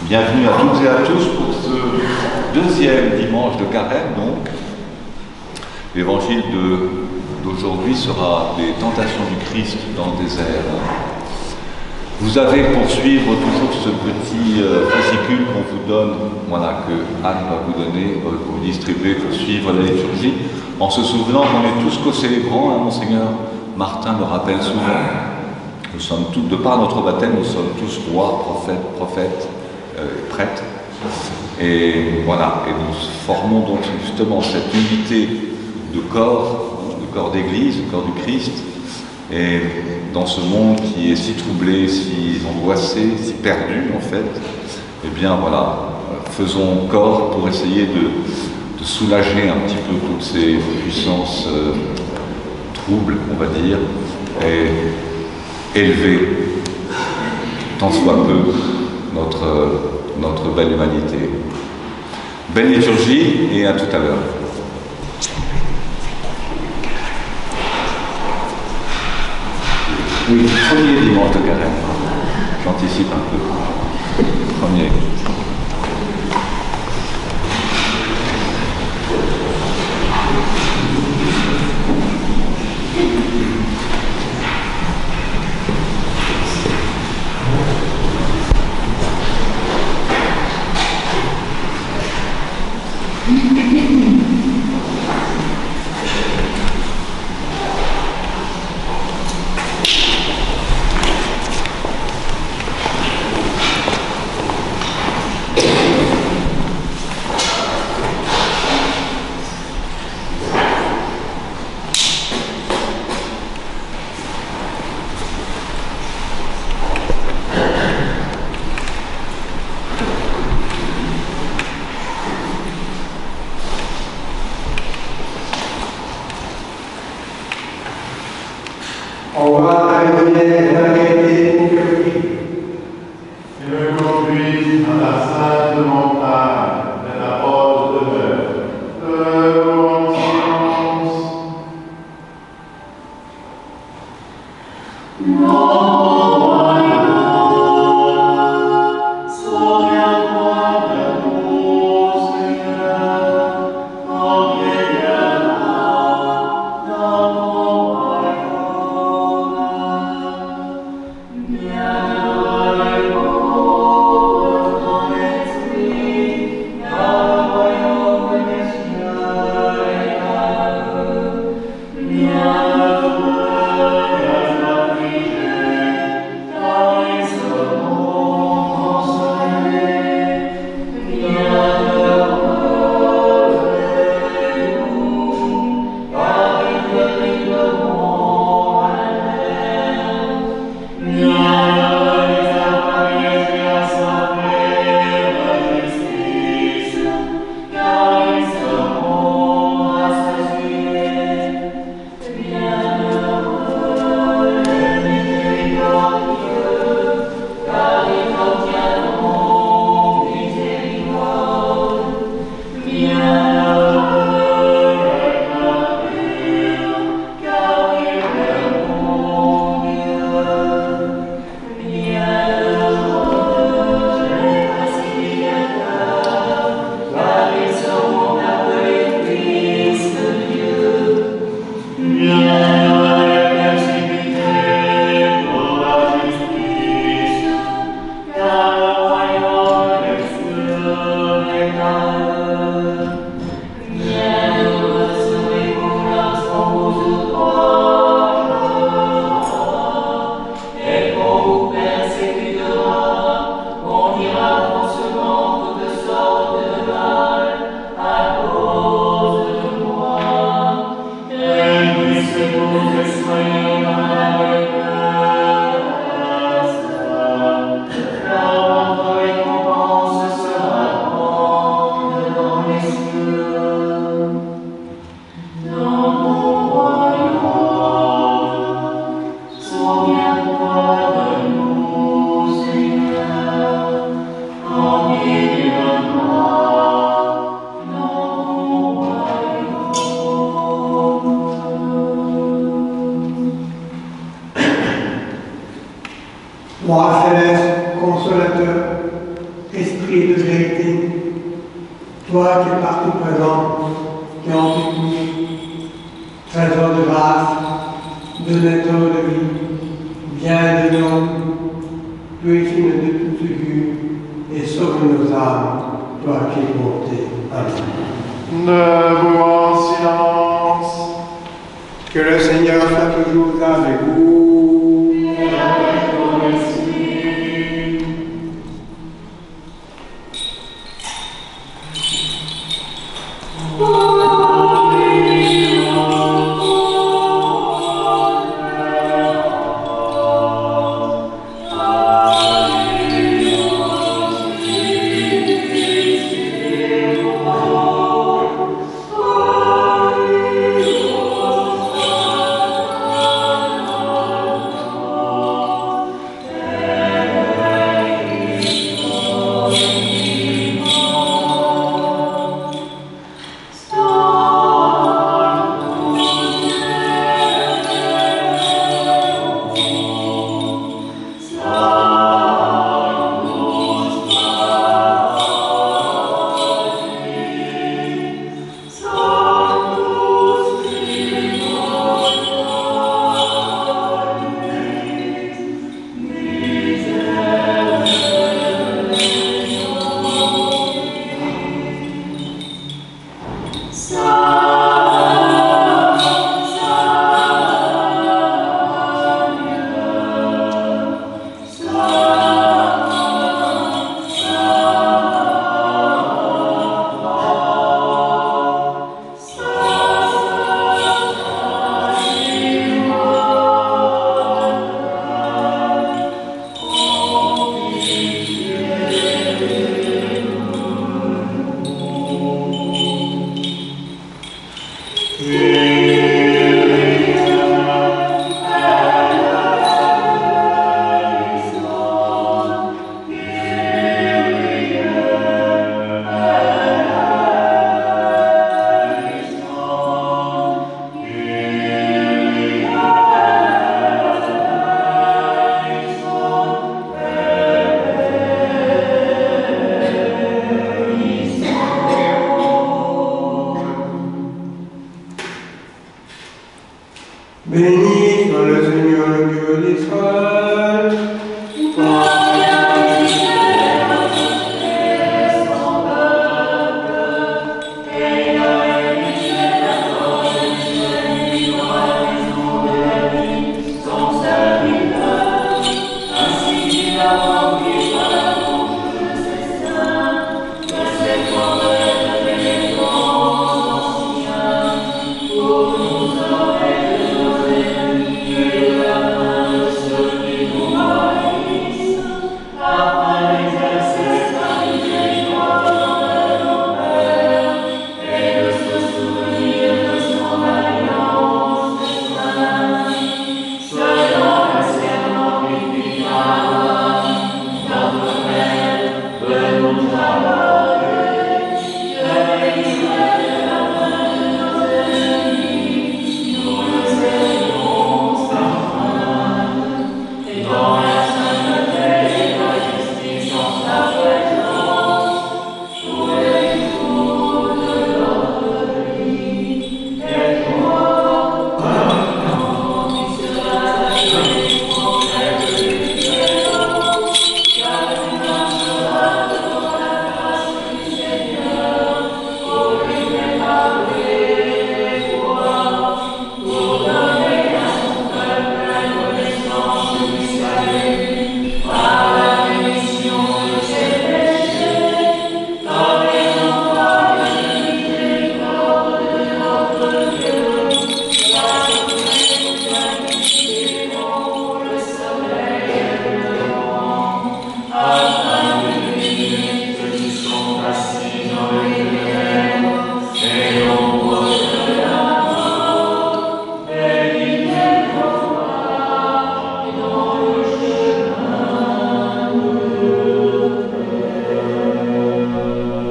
Bienvenue à toutes et à tous pour ce deuxième dimanche de Carême, donc. L'évangile d'aujourd'hui sera des tentations du Christ dans le désert. Vous avez pour suivre toujours ce petit fascicule qu'on vous donne, voilà, que Anne va vous donner, vous distribuer pour suivre la liturgie, en se souvenant qu'on est tous co-célébrants, hein, Monseigneur Martin le rappelle souvent. Nous sommes tous, de par notre baptême, nous sommes tous rois, prophètes, prêtres. Et voilà, et nous formons donc justement cette unité de corps d'église, le corps du Christ. Et dans ce monde qui est si troublé, si angoissé, si perdu en fait, eh bien voilà, faisons corps pour essayer de soulager un petit peu toutes ces puissances troubles, on va dire, et élever tant soit peu notre belle humanité. Belle liturgie et à tout à l'heure. Oui, premier dimanche de Carême. J'anticipe un peu. Premier. On va arriver à la qualité pour que et me conduise à la sainte montagne de la haute demeure. En silence. Roi céleste, consolateur, esprit et de vérité, toi qui es partout présent, qui es en toute nuit, trésor de grâce, donateur de vie, viens de nous, purifie-nous de toute souillure et sauve nos âmes, toi qui es bonté. Amen. Debout en silence. Que le Seigneur soit toujours avec vous. Et avec ton esprit. Béni soit le Seigneur, le Dieu d'Israël.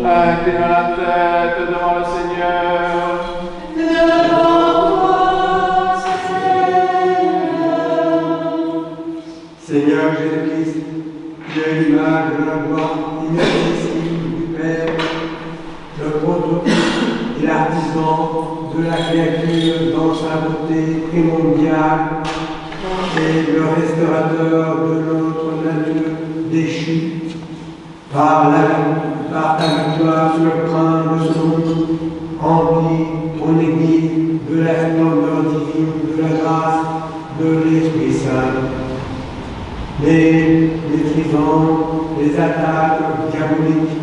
Inclinons la tête devant le Seigneur. Seigneur Jésus-Christ, tu es l'image de la gloire immense de la créature dans sa beauté primordiale et le restaurateur de notre nature déchue par ta victoire sur le train de son monde, remplis ton Église de la splendeur divine, de la grâce de l'Esprit Saint. Mais maîtrisant les attaques diaboliques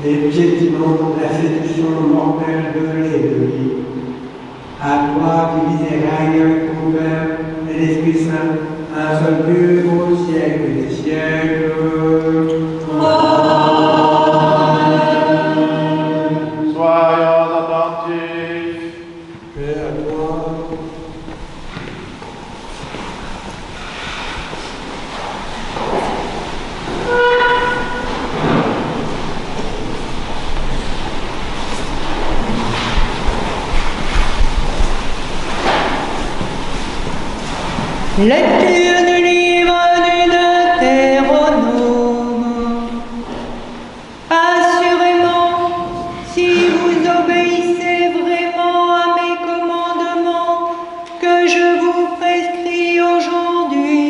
et piétinant la séduction mortelle de l'ennemi, à toi qui vis et règnes avec ton Père et l'Esprit Saint, un seul Dieu au siècle des siècles. Amen. Soyons attentifs. Paix à toi. Lecture du livre du Deutéronome. Assurément, si vous obéissez vraiment à mes commandements que je vous prescris aujourd'hui,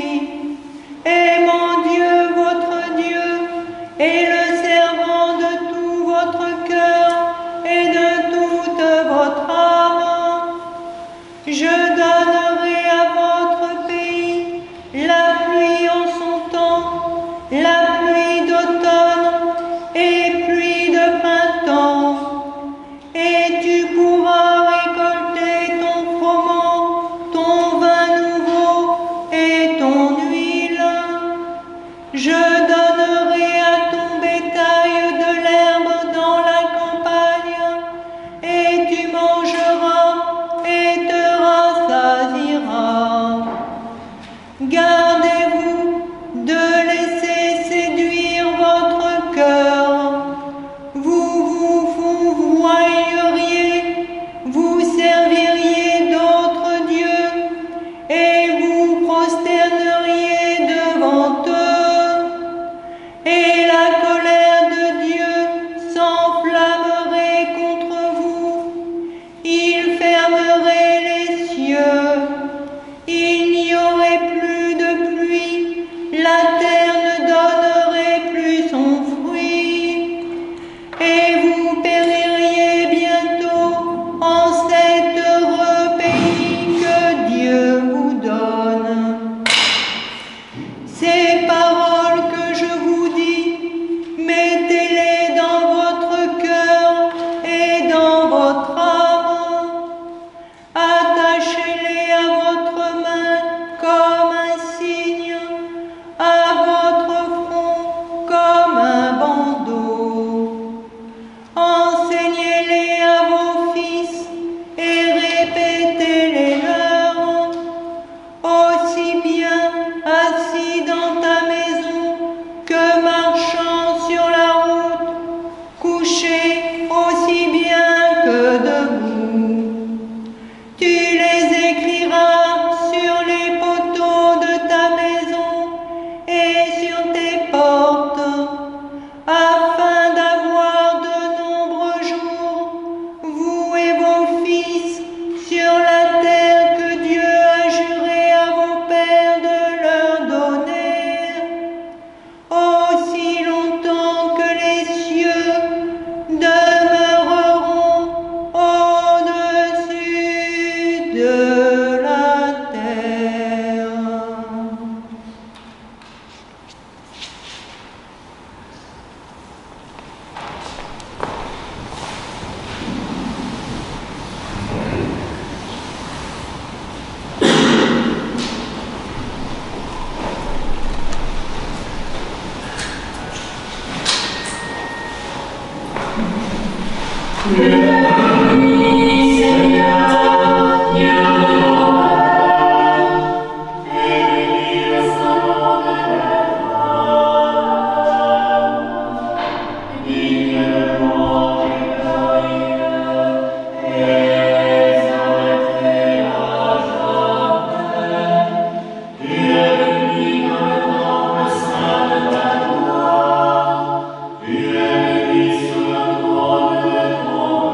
aimant Dieu votre Dieu et le servant de tout votre cœur et de toute votre âme, je donnerai à votre pays la pluie en son temps, la pluie d'automne et pluie de printemps, et tu pourras récolter ton froment, ton vin nouveau et ton huile. Je donnerai à ton bétail de l'herbe dans la campagne, et tu mangeras et te rassasieras. Gardez-vous de laisser séduire votre cœur. Vous vous voyeriez, vous serviriez d'autres dieux et vous prosterneriez devant eux. Et la colère de Dieu s'enflammerait contre vous. Il fermerait les cieux. Il n'y aurait plus de pluie. La terre ne donnerait plus son fruit. Et vous péririez bientôt en cet heureux pays que Dieu vous donne. Ces paroles que je vous dis, mettez-les dans votre cœur et dans votre âme. Attachez-les à votre main comme un signe, à votre front comme un bandeau. Enseignez-les à vos fils et répétez-les-leur, aussi bien assis dans ta maison que marchant sur la route, couché aussi bien que debout. Tu les écriras sur les poteaux de ta maison et sur tes portes, afin d'avoir de nombreux jours, vous et vos fils, sur la terre que Dieu a juré à vos pères de leur donner, aussi longtemps que les cieux demeureront au-dessus de la terre. Sur le trône de ton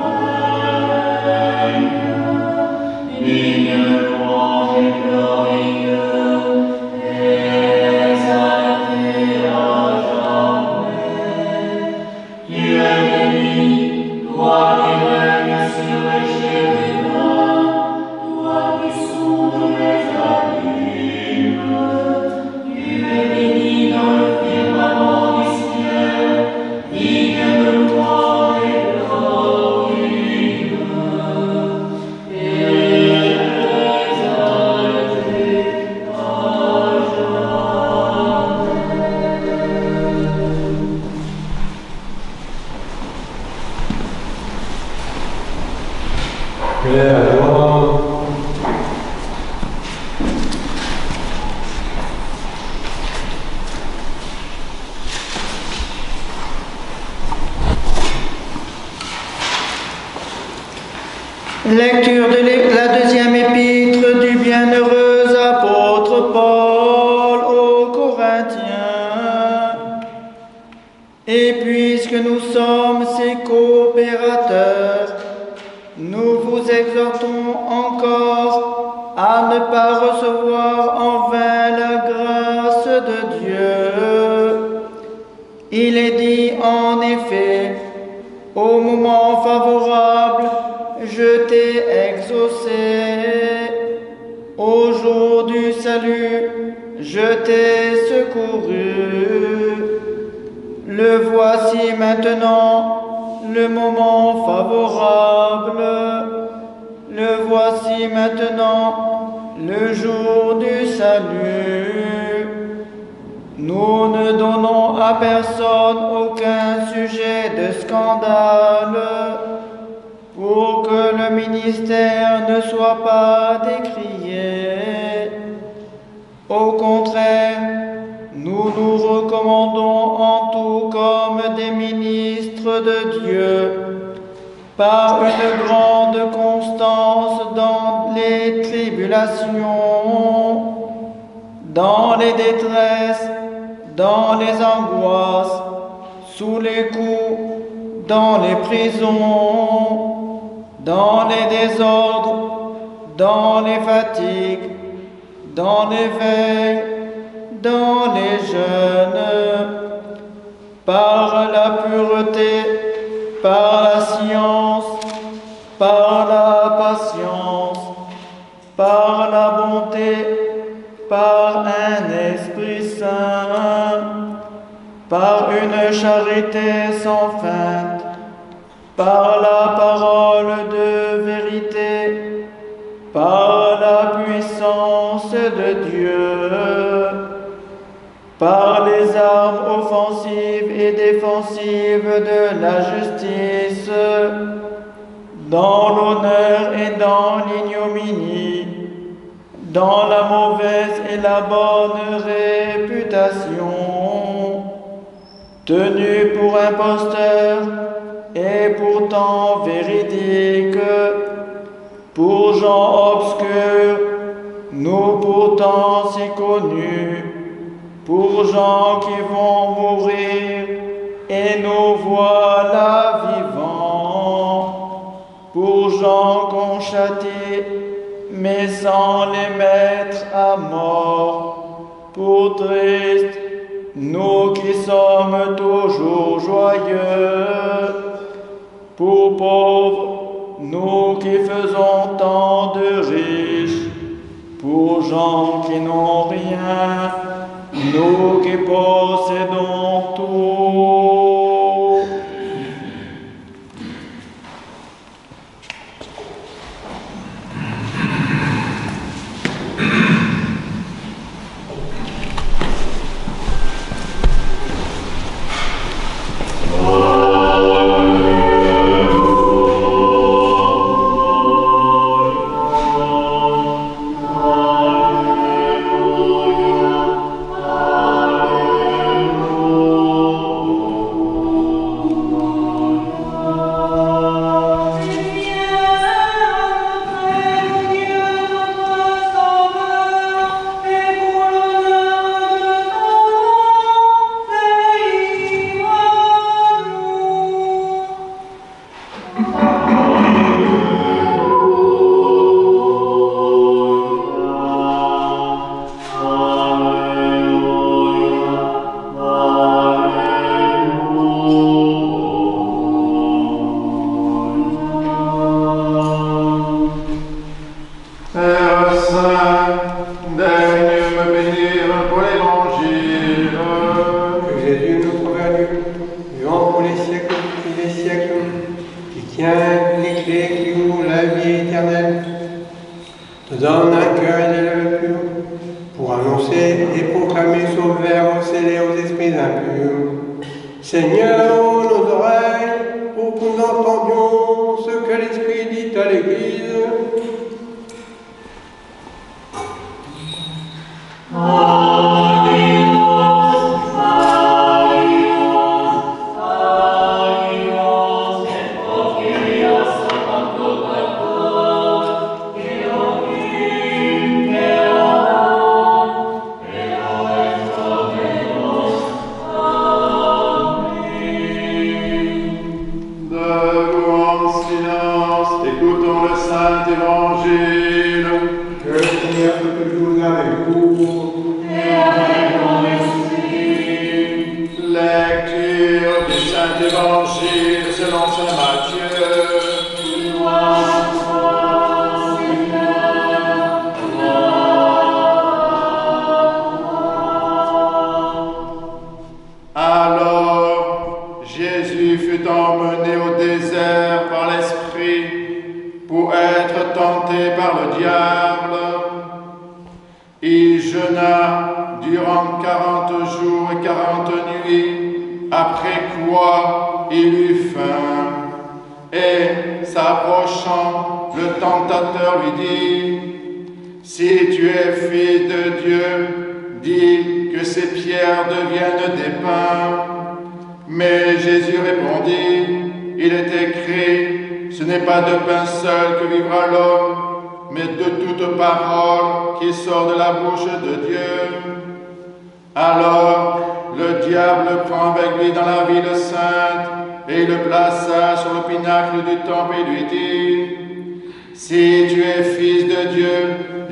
Père, alors, lecture de la deuxième épître du bienheureux apôtre Paul aux Corinthiens. Et puisque nous sommes ses coopérateurs, nous vous exhortons encore à ne pas recevoir en vain la grâce de Dieu. Il est dit en effet, au moment favorable, je t'ai exaucé. Au jour du salut, je t'ai secouru. Le voici maintenant, le moment favorable. Le voici maintenant, le jour du salut. Nous ne donnons à personne aucun sujet de scandale, pour que le ministère ne soit pas décrié. Au contraire, nous nous recommandons en tout comme des ministres de Dieu, par une grande constance dans les tribulations, dans les détresses, dans les angoisses, sous les coups, dans les prisons, dans les désordres, dans les fatigues, dans les veilles, dans les jeûnes, par la pureté, par la science, par la patience, par la bonté, par un Esprit Saint, par une charité sans feinte, par la parole de vérité, par la puissance de Dieu, par les armes offensives et défensives de la justice, dans l'honneur et dans l'ignominie, dans la mauvaise et la bonne réputation, tenu pour imposteur et pourtant véridique, pour gens obscurs, nous pourtant si connus, pour gens qui vont mourir et nous voilà vivants, pour gens qu'on châtie mais sans les mettre à mort, pour tristes, nous qui sommes toujours joyeux, pour pauvres, nous qui faisons tant de riches, pour gens qui n'ont rien, nous qui possédons tout. Seigneur, nos oreilles, pour que nous entendions ce que l'Esprit dit à l'Église. lecture du Saint-Évangile selon saint Matthieu. Alors, Jésus fut emmené au désert par l'Esprit pour être tenté par le diable. Il jeûna durant 40 jours et 40 nuits, après quoi il eut faim. Et, s'approchant, le tentateur lui dit, « Si tu es fils de Dieu, dis que ces pierres deviennent des pains. » Mais Jésus répondit, « Il est écrit, ce n'est pas de pain seul que vivra l'homme, mais de toute parole qui sort de la bouche de Dieu. » Alors le diable le prend avec lui dans la ville sainte, et il le plaça sur le pinacle du temple et lui dit, « Si tu es fils de Dieu,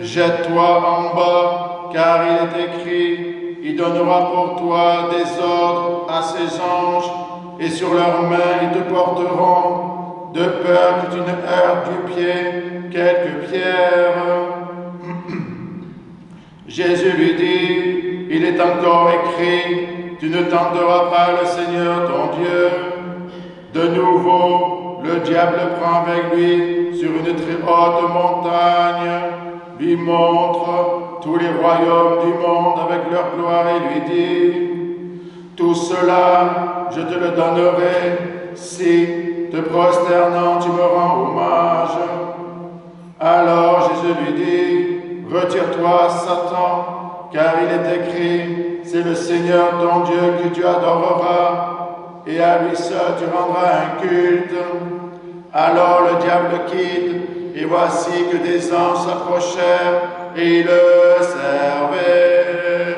jette-toi en bas, car il est écrit, il donnera pour toi des ordres à ses anges, et sur leurs mains ils te porteront, de peur que tu ne heurtes du pied quelques pierres. » Jésus lui dit, « Il est encore écrit, tu ne tenteras pas le Seigneur ton Dieu. » De nouveau, le diable le prend avec lui sur une très haute montagne, lui montre tous les royaumes du monde avec leur gloire et lui dit, « Tout cela, je te le donnerai si, te prosternant, tu me rends hommage. » Alors Jésus lui dit, « Retire-toi, Satan, car il est écrit, c'est le Seigneur ton Dieu que tu adoreras, et à lui seul tu rendras un culte. » Alors le diable le quitte, et voici que des anges s'approchèrent, et le servaient.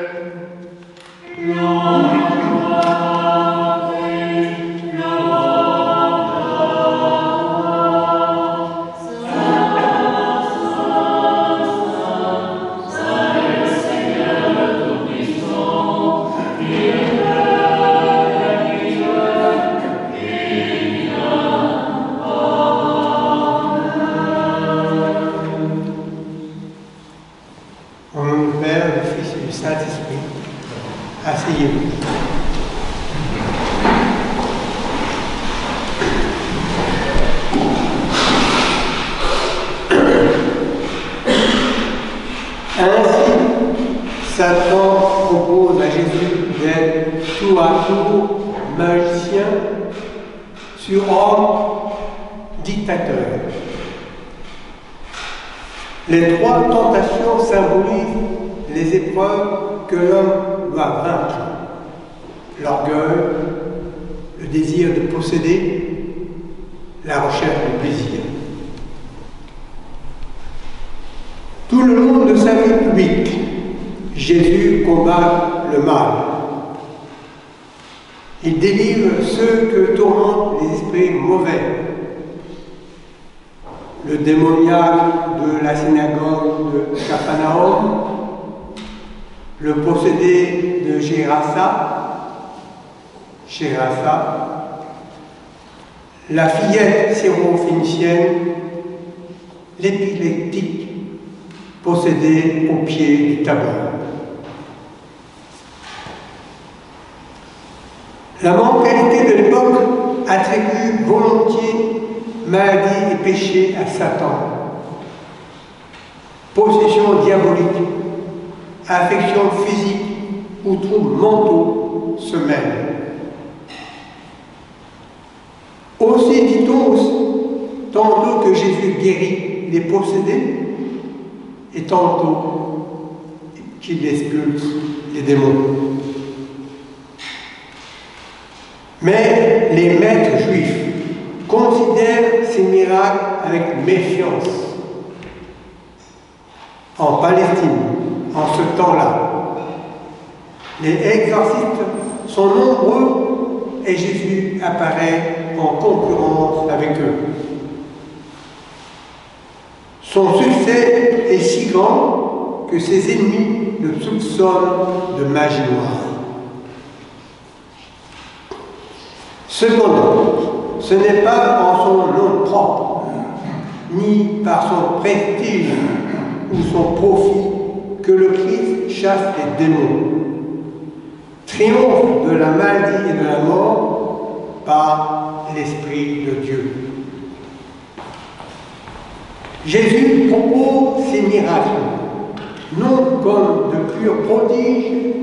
Au nom du Père, du Fils et du Saint-Esprit. Asseyez-vous. Ainsi, Satan propose à Jésus d'être tour à tour magicien, surhomme, dictateur. Les trois tentations symbolisent les épreuves que l'homme doit vaincre. L'orgueil, le désir de posséder, la recherche du plaisir. Tout le long de sa vie publique, Jésus combat le mal. Il délivre ceux que tourmentent les esprits mauvais. Le démoniaque de la synagogue de Capharnaüm, le possédé de Gérasa, la fillette syro-phénicienne, l'épileptique possédé au pied du tableau. La mentalité de l'époque attribue volontiers maladie et péché à Satan. Possession diabolique, affection physique ou troubles mentaux se mêlent. Aussi dit-on tantôt que Jésus guérit les possédés et tantôt qu'il expulse les démons. Mais les maîtres juifs considèrent ces miracles avec méfiance. En Palestine, en ce temps-là, les exorcistes sont nombreux et Jésus apparaît en concurrence avec eux. Son succès est si grand que ses ennemis le soupçonnent de magie noire. Cependant, ce n'est pas en son nom propre, ni par son prestige ou son profit que le Christ chasse les démons, triomphe de la maladie et de la mort par l'Esprit de Dieu. Jésus propose ces miracles, non comme de purs prodiges,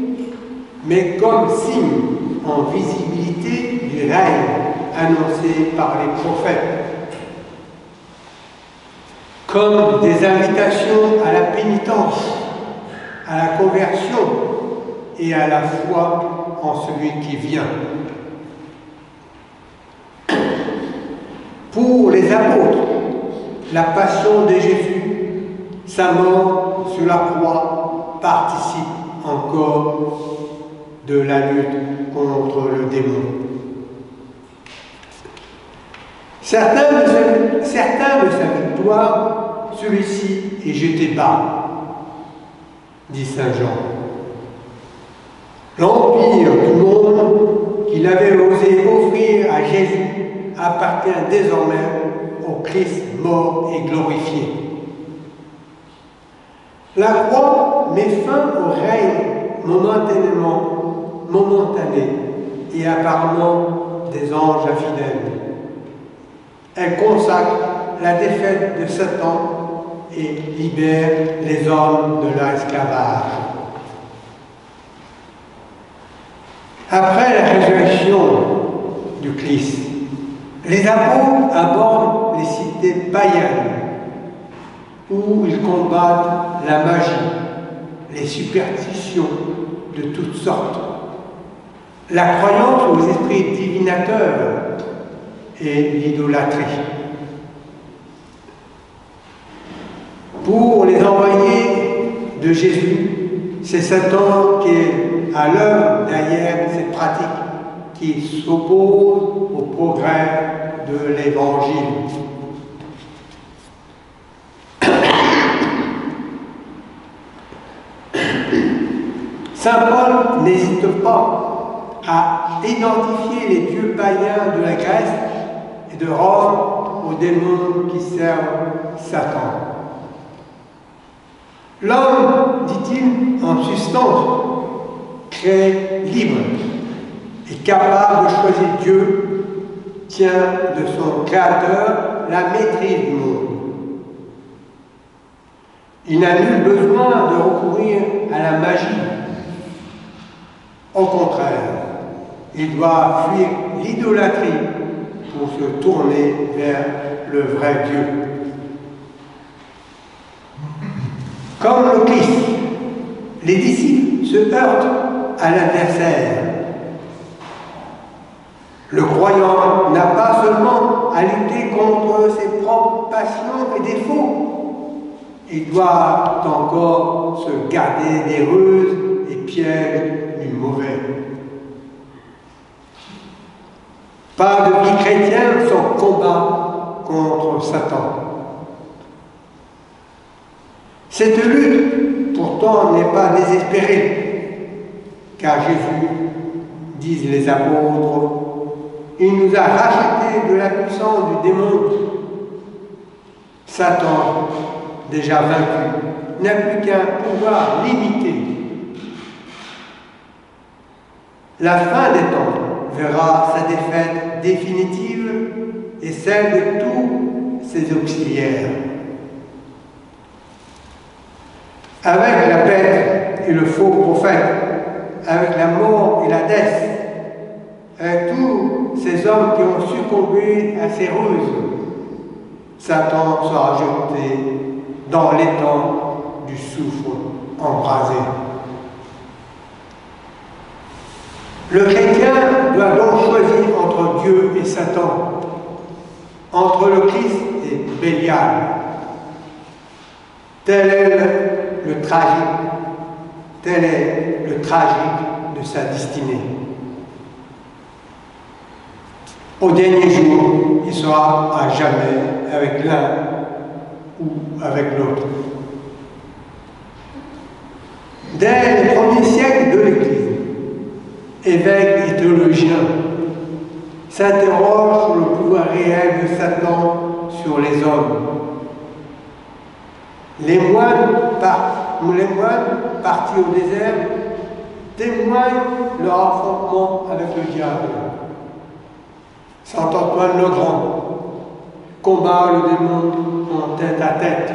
mais comme signe en visibilité du règne annoncé par les prophètes, comme des invitations à la pénitence, à la conversion et à la foi en celui qui vient. Pour les apôtres, la passion de Jésus, sa mort sur la croix, participe encore de la lutte contre le démon. Certains de sa victoire, celui-ci est jeté bas, dit Saint Jean. L'empire du monde qu'il avait osé offrir à Jésus appartient désormais au Christ mort et glorifié. La croix met fin au règne momentané et apparemment des anges infidèles. Elle consacre la défaite de Satan et libère les hommes de l'esclavage. Après la résurrection du Christ, les apôtres abordent les cités païennes où ils combattent la magie, les superstitions de toutes sortes, la croyance aux esprits divinateurs et l'idolâtrie. Pour les envoyés de Jésus, c'est Satan qui est à l'œuvre derrière cette pratique qui s'oppose au progrès de l'Évangile. Saint Paul n'hésite pas à identifier les dieux païens de la Grèce et de Rome aux démons qui servent Satan. L'homme, dit-il, en substance, créé libre et capable de choisir Dieu, tient de son Créateur la maîtrise du monde. Il n'a nul besoin de recourir à la magie. Au contraire, il doit fuir l'idolâtrie pour se tourner vers le vrai Dieu. Comme le Christ, les disciples se heurtent à l'adversaire. Le croyant n'a pas seulement à lutter contre ses propres passions et défauts, il doit encore se garder des ruses et pièges du mauvais. Pas de vie chrétienne sans combat contre Satan. Cette lutte, pourtant, n'est pas désespérée, car Jésus, disent les apôtres, il nous a rachetés de la puissance du démon. Satan, déjà vaincu, n'a plus qu'un pouvoir limité. La fin des temps verra sa défaite définitive et celle de tous ses auxiliaires. Avec la bête et le faux prophète, avec la mort et la dèce, avec tous ces hommes qui ont succombé à ces ruses, Satan sera jeté dans l'étang du soufre embrasé. Le chrétien doit donc choisir entre Dieu et Satan, entre le Christ et Bélial. Tel est le tragique de sa destinée. Au dernier jour, il sera à jamais avec l'un ou avec l'autre. Dès les premiers siècles de l'Église, évêques et théologiens s'interroge sur le pouvoir réel de Satan sur les hommes. Les moines partis au désert témoignent leur affrontement avec le diable. Saint Antoine le Grand combat le démon en tête à tête.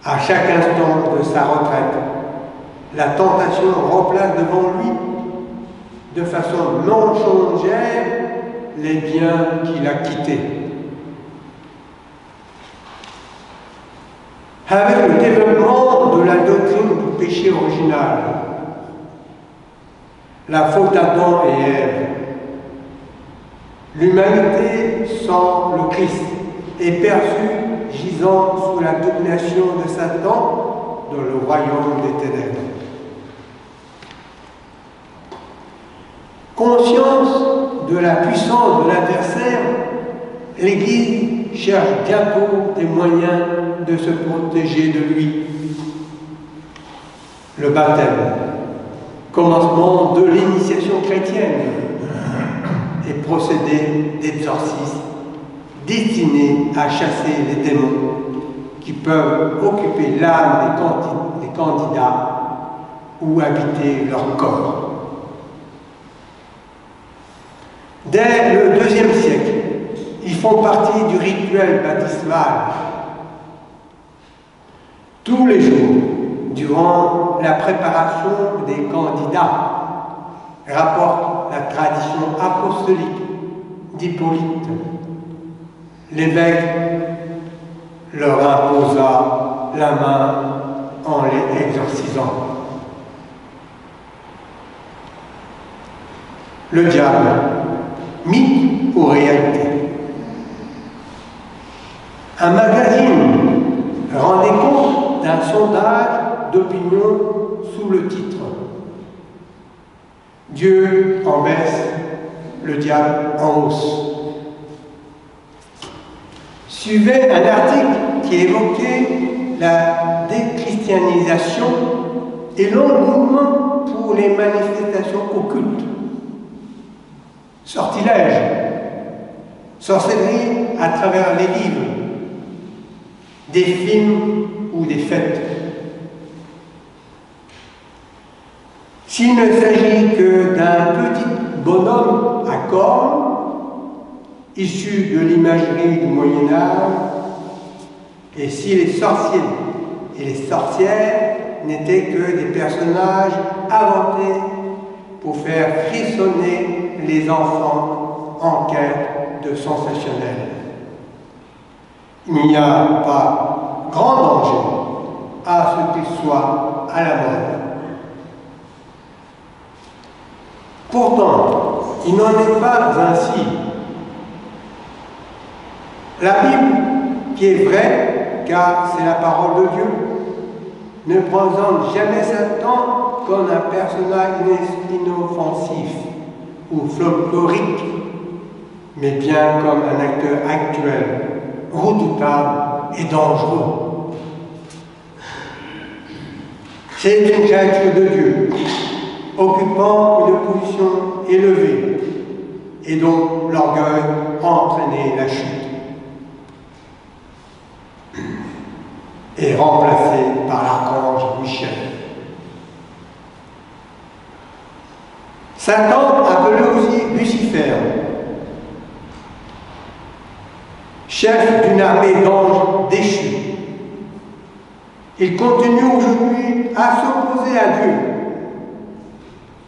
À chaque instant de sa retraite, la tentation replace devant lui, de façon mensongère, les biens qu'il a quittés. Avec le développement de la doctrine du péché original, la faute d'Adam et Ève, l'humanité sans le Christ est perçue gisant sous la domination de Satan dans le royaume des ténèbres. Conscience de la puissance de l'adversaire, l'Église cherche bientôt des moyens de se protéger de lui. Le baptême, commencement de l'initiation chrétienne, et procédé d'exorcisme destiné à chasser les démons qui peuvent occuper l'âme des candidats ou habiter leur corps. Dès le IIe siècle, ils font partie du rituel baptismal. Tous les jours, durant la préparation des candidats, rapporte la tradition apostolique d'Hippolyte. L'évêque leur imposa la main en les exorcisant. Le diable, mythe ou réalité? Un magazine rendait compte d'un sondage d'opinion sous le titre « Dieu en baisse, le diable en hausse ». Suivait un article qui évoquait la déchristianisation et l'engouement pour les manifestations occultes. Sortilèges, sorcellerie à travers les livres, des films ou des fêtes. S'il ne s'agit que d'un petit bonhomme à cornes, issu de l'imagerie du Moyen-Âge, et si les sorciers et les sorcières n'étaient que des personnages inventés pour faire frissonner les enfants en quête de sensationnel. Il n'y a pas grand danger à ce qu'il soit à la mode. Pourtant, il n'en est pas ainsi. La Bible, qui est vraie, car c'est la parole de Dieu, ne présente jamais Satan comme un personnage inoffensif ou folklorique, mais bien comme un acteur actuel, redoutable et dangereux. C'est une créature de Dieu, occupant une position élevée, et dont l'orgueil a entraîné la chute, et remplacé par l'archange Michel. Satan, appelé aussi Lucifer, chef d'une armée d'anges déchus. Il continue aujourd'hui à s'opposer à Dieu,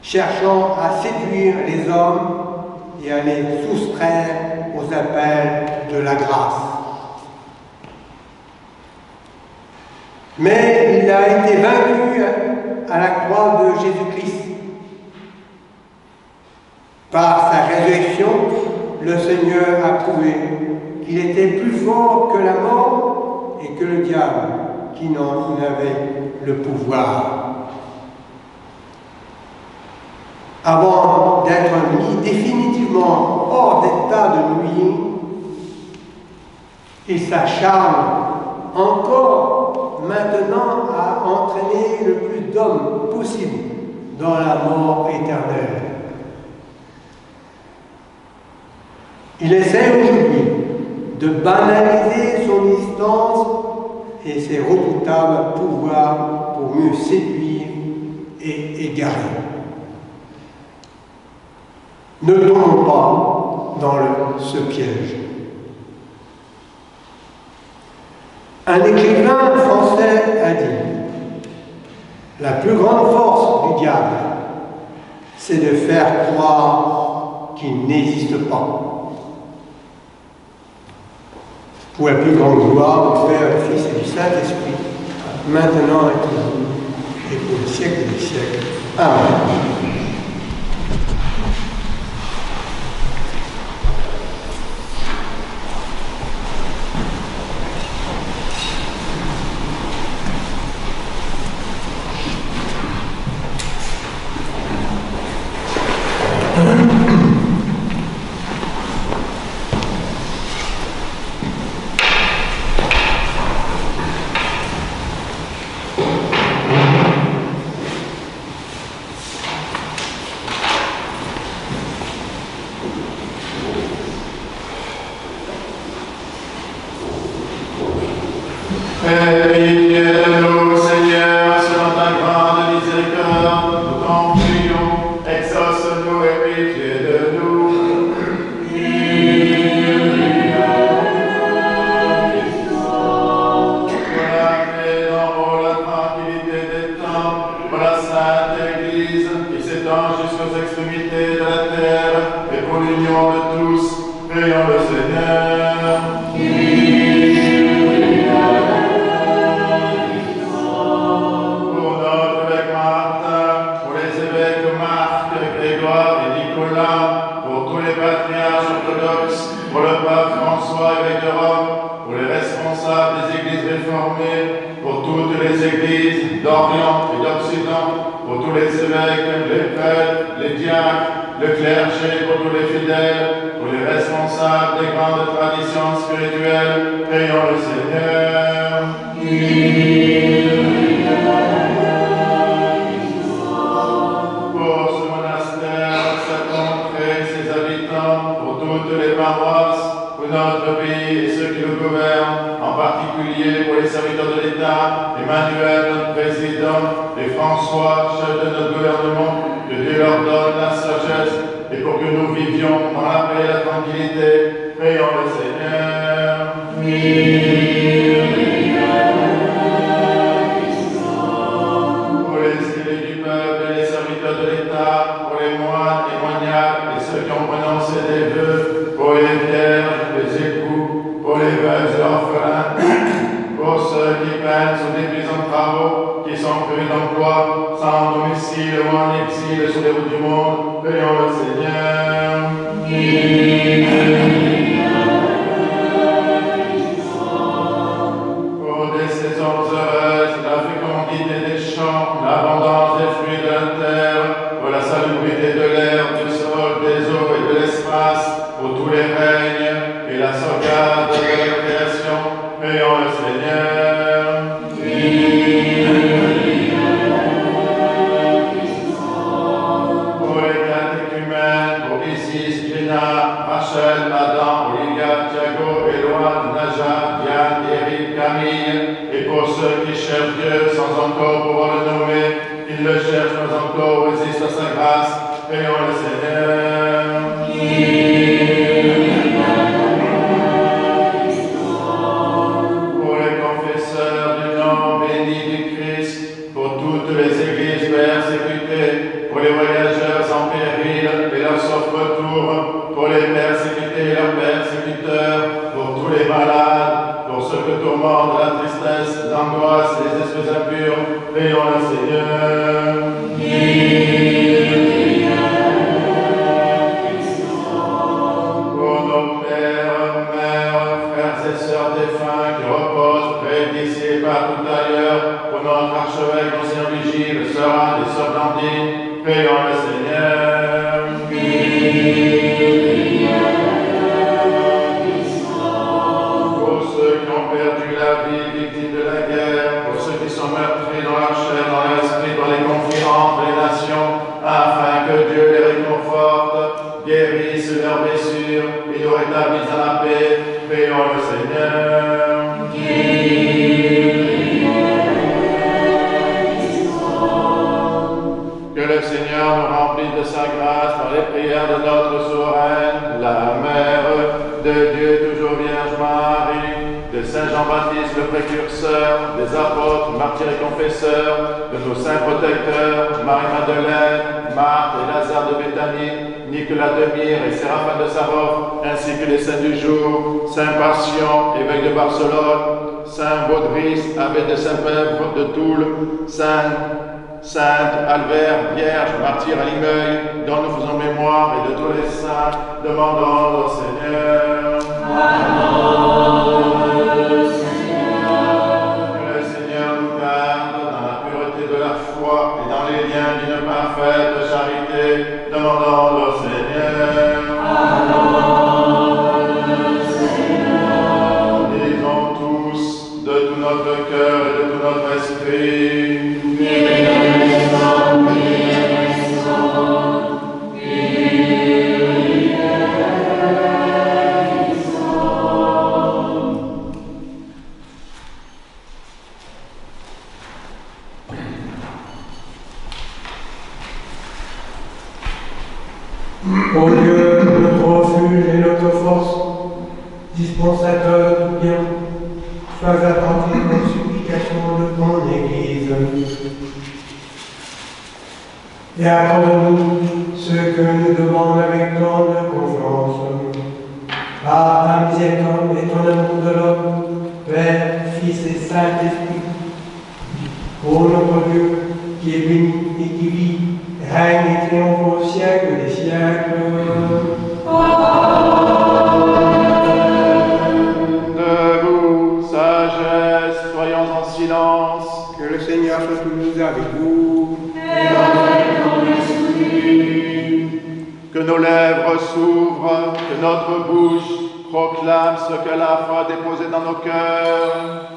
cherchant à séduire les hommes et à les soustraire aux appels de la grâce. Mais il a été vaincu à la croix de Jésus-Christ. Par sa résurrection, le Seigneur a prouvé qu'il était plus fort que la mort et que le diable, qui n'en avait le pouvoir. Avant d'être mis définitivement hors d'état de nuire, il s'acharne encore maintenant à entraîner le plus d'hommes possible dans la mort éternelle. Il essaie aujourd'hui de banaliser son existence et ses redoutables pouvoirs pour mieux séduire et égarer. Ne tombons pas dans ce piège. Un écrivain français a dit « La plus grande force du diable, c'est de faire croire qu'il n'existe pas. » Pour la plus grande gloire du Père, du Fils et du Saint-Esprit, maintenant et toujours, et pour le siècle des siècles. Amen. Afin que Dieu les réconforte guérisse leurs blessures et nous rétablisse dans la paix. Prions le Seigneur. Que le Seigneur nous remplisse de sa grâce par les prières de notre souveraine, la Mère de Dieu, toujours Vierge Marie, de Saint Jean-Baptiste le précurseur, des apôtres, martyrs et confesseurs, de nos saints protecteurs, Marie-Madeleine, Marthe et Lazare de Béthanie, Nicolas de Myre et Séraphin de Sarov, ainsi que les saints du jour, Saint Patient, évêque de Barcelone, Saint Baudris, abbé de Saint-Pèvre de Toul, Sainte Albert, Vierge, martyr à Limeuil, dont nous faisons mémoire, et de tous les saints, demandons au Seigneur. Que le Seigneur nous garde dans la pureté de la foi et dans les liens d'une parfaite charité, demandons au Seigneur. Disons tous de tout notre cœur et de tout notre esprit. Ô Dieu, notre refuge et notre force, dispensateur du bien, sois attentif aux supplications de ton Église. Et accorde-nous ce que nous demandons avec tant de confiance. Par ta miséricorde et ton amour de l'homme, Père, Fils et Saint-Esprit, ô notre Dieu, qui est béni et qui vit, règne et triomphe au siècle des siècles. Debout, sagesse, soyons en silence. Que le Seigneur soit toujours avec vous. Que nos lèvres s'ouvrent, que notre bouche proclame ce que la foi a déposé dans nos cœurs.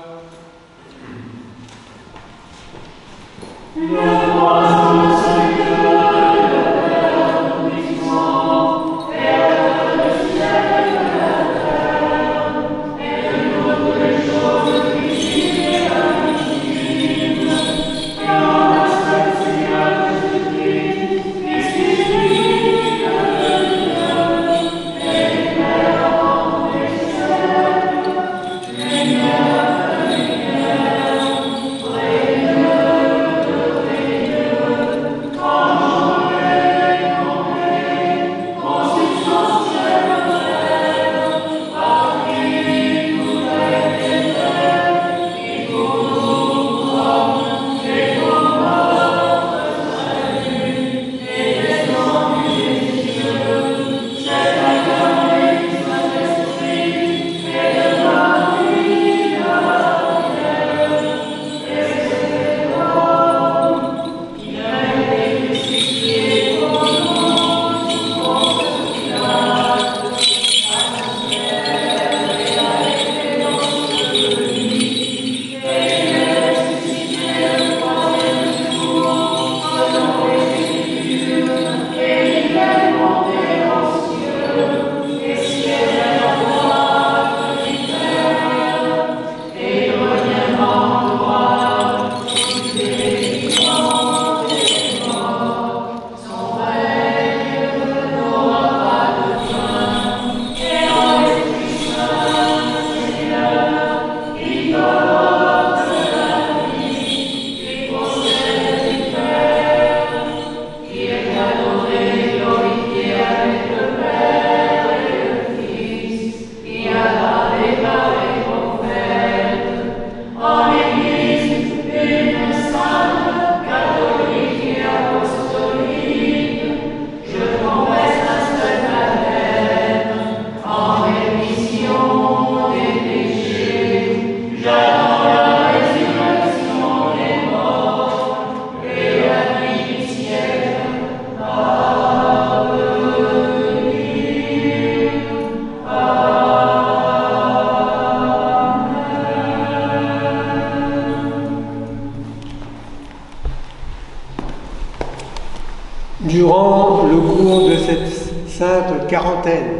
sainte quarantaine,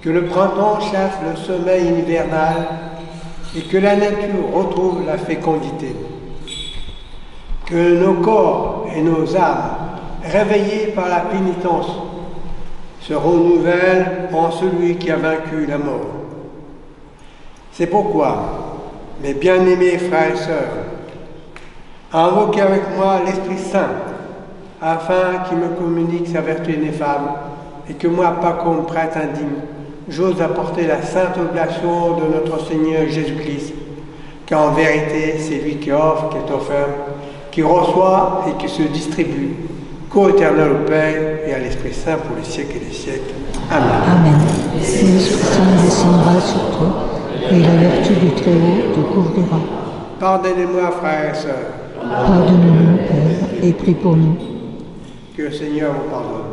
que le printemps chasse le sommeil hivernal et que la nature retrouve la fécondité. Que nos corps et nos âmes, réveillés par la pénitence, se renouvellent en celui qui a vaincu la mort. C'est pourquoi, mes bien-aimés frères et sœurs, invoquez avec moi l'Esprit Saint, afin qu'il me communique sa vertu ineffable, et que moi, pas comme prêtre indigne, j'ose apporter la sainte oblation de notre Seigneur Jésus-Christ, car en vérité, c'est lui qui offre, qui est offert, qui reçoit et qui se distribue, co-éternel au Père et à l'Esprit Saint pour les siècles et les siècles. Amen. Amen. L'Esprit Saint descendra sur toi, et la vertu du Très-Haut te couvrira. Pardonnez-moi, frères et sœurs. Pardonne-nous, Père, et prie pour nous. Que le Seigneur vous pardonne.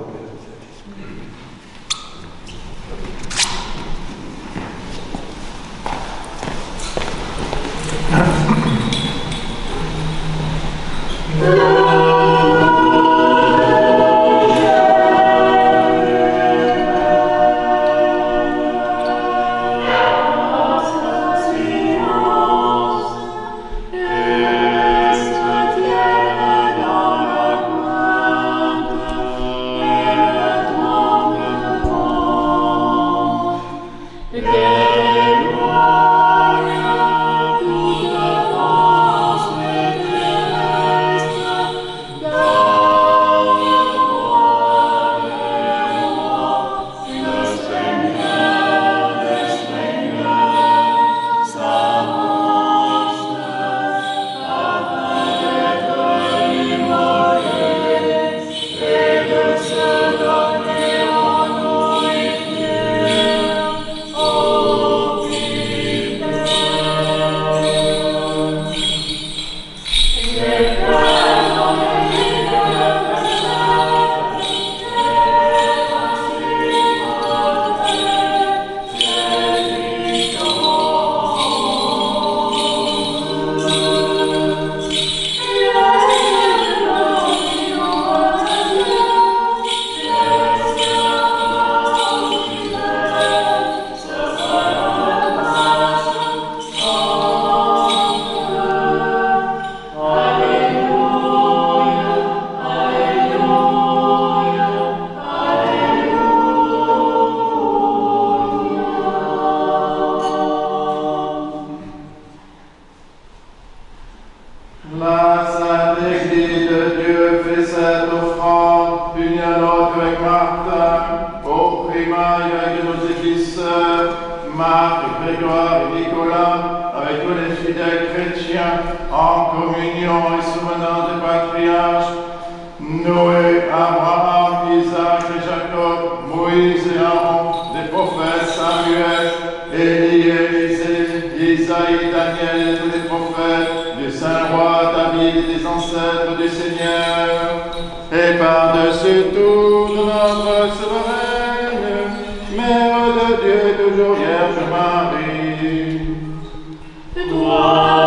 Toi,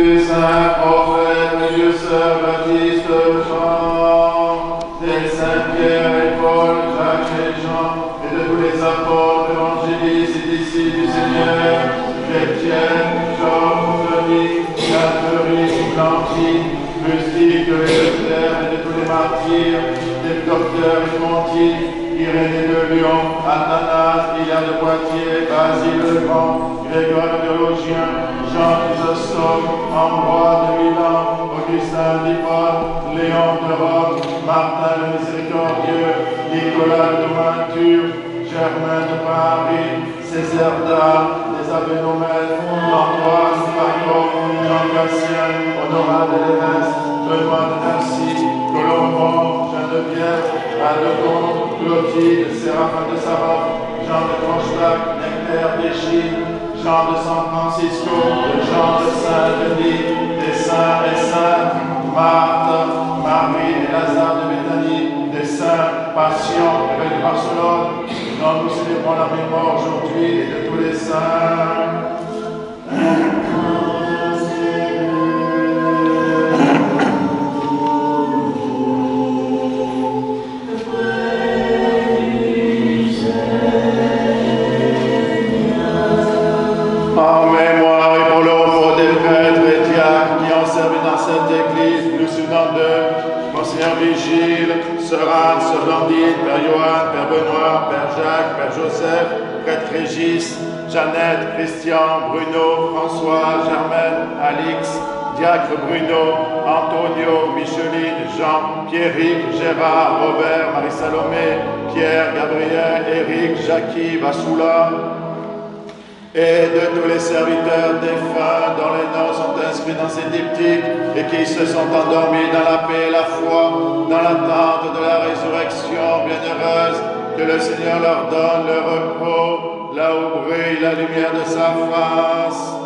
du saint prophète Dieu Saint Baptiste Jean, des saints Pierre et Paul, Jacques et Jean, et de tous les apôtres, évangélistes et disciples du Seigneur, Chrétienne, Georges, Denis, Catherine, Blanqui, Rustique de l'Éther et de tous les martyrs, des docteurs et pontifes, Irénée de Lyon, Athanas, Hilaire de Poitiers, Basile le Grand, Grégoire le théologien, Jean Chrysostome, Ambroise de Milan, Augustin d'Hippone, Léon de Rome, Martin le Miséricordieux, Nicolas de Mainture, Germain de Paris, Césaire d'Ars, des Abénomènes, Antoine Paco, Jean Cassien, Honorat de Lévesque, Benoît de Nancy, Colomban, Geneviève, Aldecon, Clotilde, Séraphin de Sarov, Jean de Kronstadt, Nectaire d'Échine, Jean de San Francisco, Jean de Saint-Denis, des saints et saintes, Marthe, Marie et Lazare de Béthanie, des saints, Passion et de Barcelone, dont nous célébrons la mémoire aujourd'hui et de tous les saints. En mémoire et pour le repos des prêtres et diacres qui ont servi dans cette église, nous souvenons de Monseigneur Vigile, Sœur Anne, Sœur Blandine, Père Johan, Père Benoît, Père Jacques, Père Joseph, Prêtre Régis, Jeannette, Christian, Bruno, François, Germaine, Alix, Diacre Bruno, Antonio, Micheline, Jean, Pierrick, Gérard, Robert, Marie-Salomé, Pierre, Gabriel, Éric, Jackie, Vassoula, et de tous les serviteurs défunts dont les noms sont inscrits dans ces diptyques et qui se sont endormis dans la paix et la foi, dans l'attente de la résurrection bienheureuse, que le Seigneur leur donne le repos, là où brille la lumière de sa face.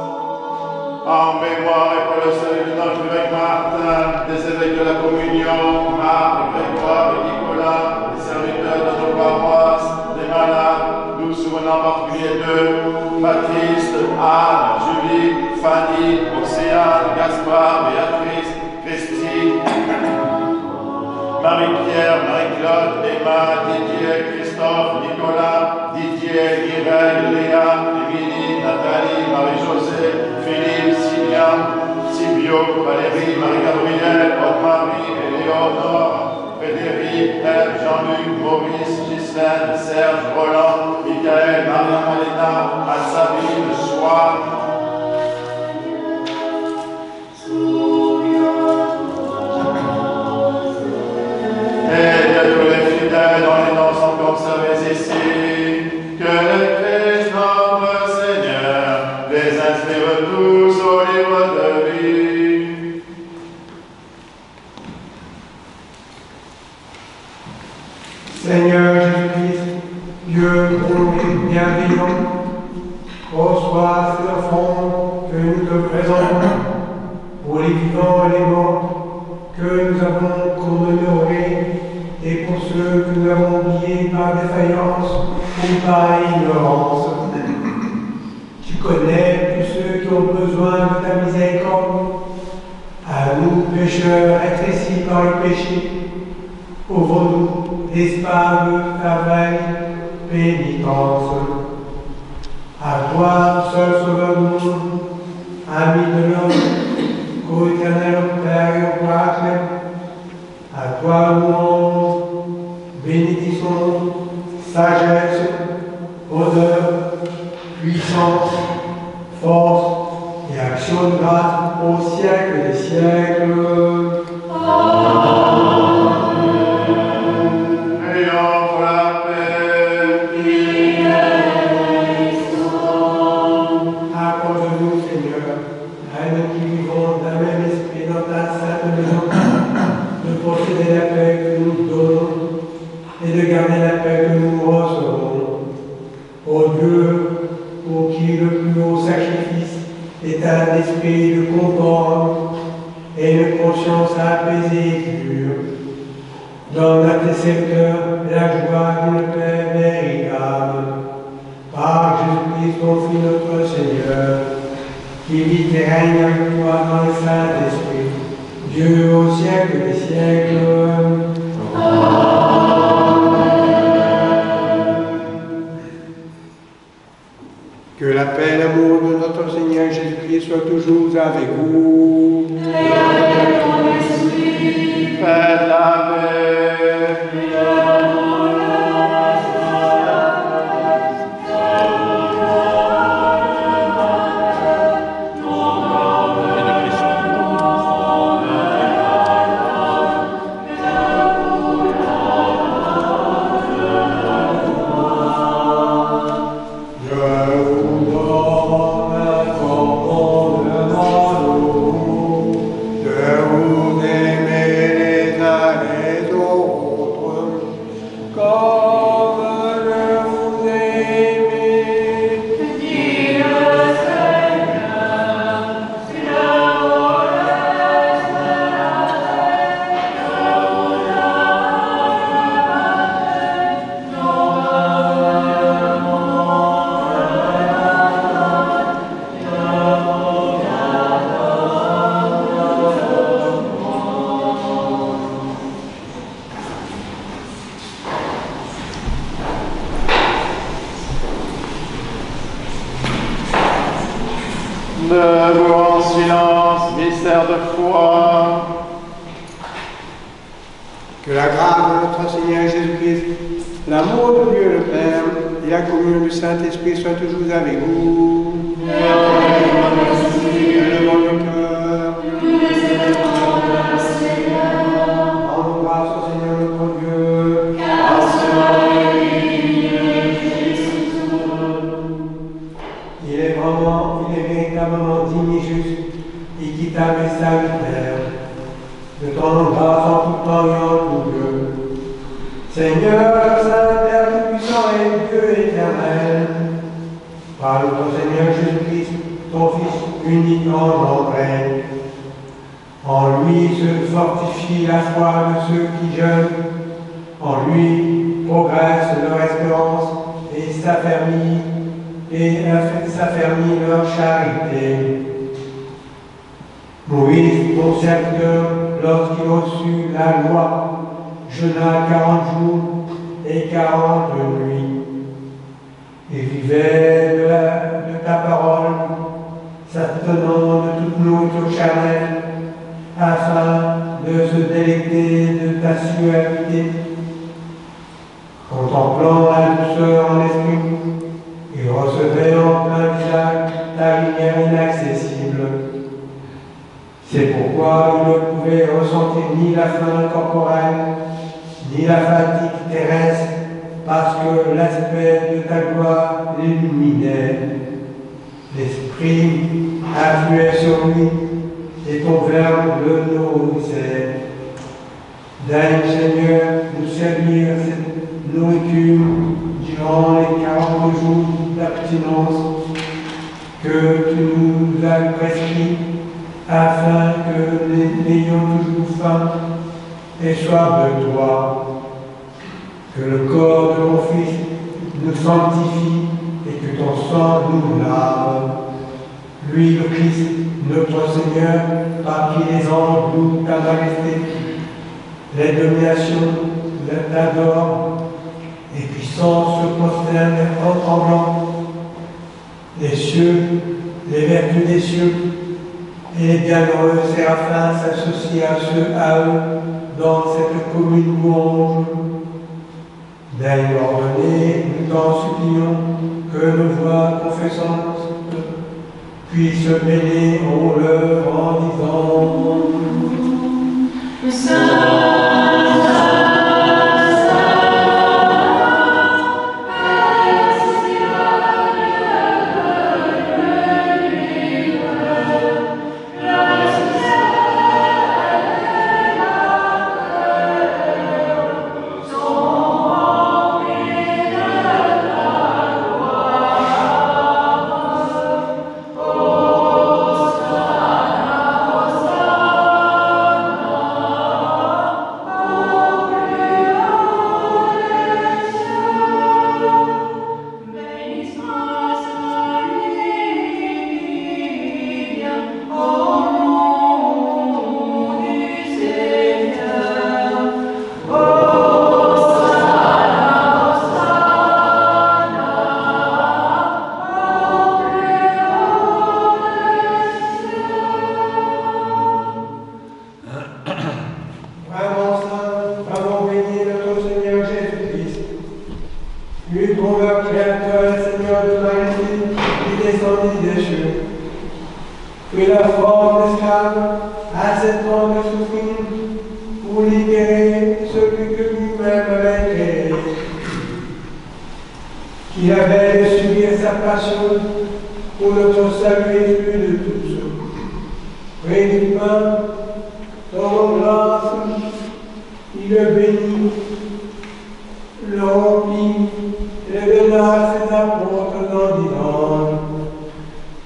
En mémoire et pour le salut de notre évêque Martin, des évêques de la communion, Marc, Grégoire et Nicolas, des serviteurs de nos paroisses, des malades, nous souvenons en particulier d'eux, Baptiste, Anne, Julie, Fanny, Océane, Gaspard, Béatrice, Christine, Marie-Pierre, Marie-Claude, Emma, Didier, Christophe, Nicolas, Didier, Mireille, Léa, Émilie, Nathalie, Marie-Josée, Philippe, Sylviane, Sylvio, Valérie, Marie-Gabrielle, Aude-Marie, Éléonore, Frédéric, Ève, Jean-Luc, Maurice, Ghislaine, Serge, Roland, Michael, Maria-Malena, Anne-Sabine, Swan, et de tous les fidèles dont les noms sont conservés ici, que le Christ notre Seigneur les inscrive tous au livre de vie. Seigneur Jésus-Christ, Dieu bon et bienveillant, reçois ces offrandes que nous te présentons pour les vivants et les morts que nous avons commémorés et pour ceux que nous avons oubliés par défaillance ou par ignorance. Tu connais tous ceux qui ont besoin de ta miséricorde. À nous, pécheurs rétrécis par le péché, ouvre-nous l'espace de ta vraie pénitence. À toi, seul sauveur du monde, ami de l'homme, co-éternel au Père et au Pâtre, à toi, louange, bénédiction, sagesse, honneur, puissance, force et action de grâce au siècle des siècles. Ayons pour la paix. Accorde-nous, Seigneur, à nous qui vivons d'un même esprit dans ta sainte maison, de posséder la paix que nous donnons et de garder la paix que nous recevons. Ô Dieu, pour qui le plus haut sacrifice est un esprit de concorde et une conscience apaisée et pure, donne à tes serviteurs la joie d'une paix véritable. Par Jésus-Christ, ton Fils notre Seigneur, qui vit et règne avec toi dans le Saint-Esprit, Dieu au siècle des siècles. Que la paix et l'amour de notre Seigneur Jésus-Christ soient toujours avec vous. Et avec ton esprit. Faites la paix. Debout en silence, mystère de foi. Que la grâce de notre Seigneur Jésus-Christ, l'amour de Dieu le Père et la communion du Saint-Esprit soient toujours avec vous. Élevons nos cœurs. Rendons grâce au Seigneur notre Dieu. Il est véritablement digne et juste, équitable et salutaire, de ton nom grâce en tout temps et en tout lieu. Seigneur, Saint Père tout-puissant et Dieu éternel, par notre Seigneur Jésus-Christ, ton Fils unique engendré, en lui se fortifie la foi de ceux qui jeûnent, en lui progresse leur espérance et s'affermit leur charité. Moïse, ton serviteur, lorsqu'il reçut la loi, jeûna 40 jours et 40 nuits, et vivait de ta parole, s'abstenant de toute nourriture charnelle, afin de se délecter de ta suavité. Contemplant la douceur en l'esprit, il recevait en plein visage ta lumière inaccessible. C'est pourquoi il ne pouvait ressentir ni la faim corporelle, ni la fatigue terrestre, parce que l'aspect de ta gloire l'illuminait. L'Esprit affluait sur lui, et ton Verbe le nourrissait. Daigne, Seigneur, nous servir cette nourriture durant les 40 jours d'abstinence que tu nous as prescrits, afin que nous ayons toujours faim et soif de toi. Que le corps de ton Fils nous sanctifie et que ton sang nous lave. Lui, le Christ, notre Seigneur, par qui les anges louent ta majesté, les dominations t'adorent, les puissances se prosternent en tremblant, les cieux, les vertus des cieux, et les bienheureux séraphins s'associent à eux dans cette commune louange. Daigne ordonner, nous t'en supplions, que nos voix confessantes puissent mêler en leur en disant Hosanna, Hosanna. acceptant de souffrir pour libérer celui que lui-même avait créé, qui avait de subir sa passion pour notre salut et celui de tous. Près du pain, dans grâce, il le bénit, le remplit, et le donna à ses apôtres en disant: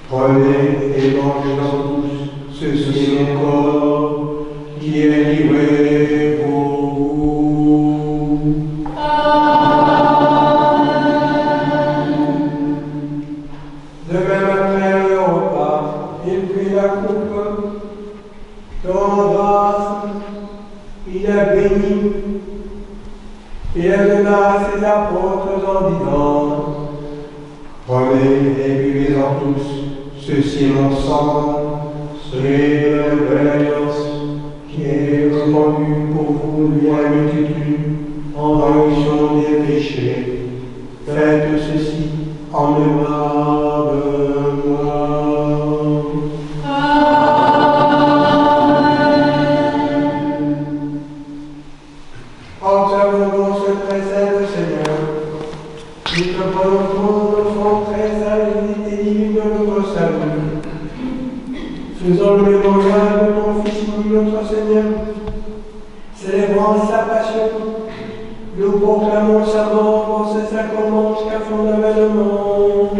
prenez et mangez-en tous, ceci est mon corps qui est livré pour vous. De même après le repas, il prit la coupe, dans grâce, il la bénit, et la donna à ses apôtres en disant: prenez et buvez-en tous, ceci est mon sang, c'est la nouvelle alliance qui est répandue pour vous de la multitude en rémission des péchés. Faites ceci en mémoire de moi. Observons ce précède, Seigneur. Nous te prenons le fond très saint et divine de notre salut. Faisons le mémorial de ton Fils unique, notre Seigneur. Célébrant sa passion, nous proclamons sa mort dans ces sacrements jusqu'à fondamentalement.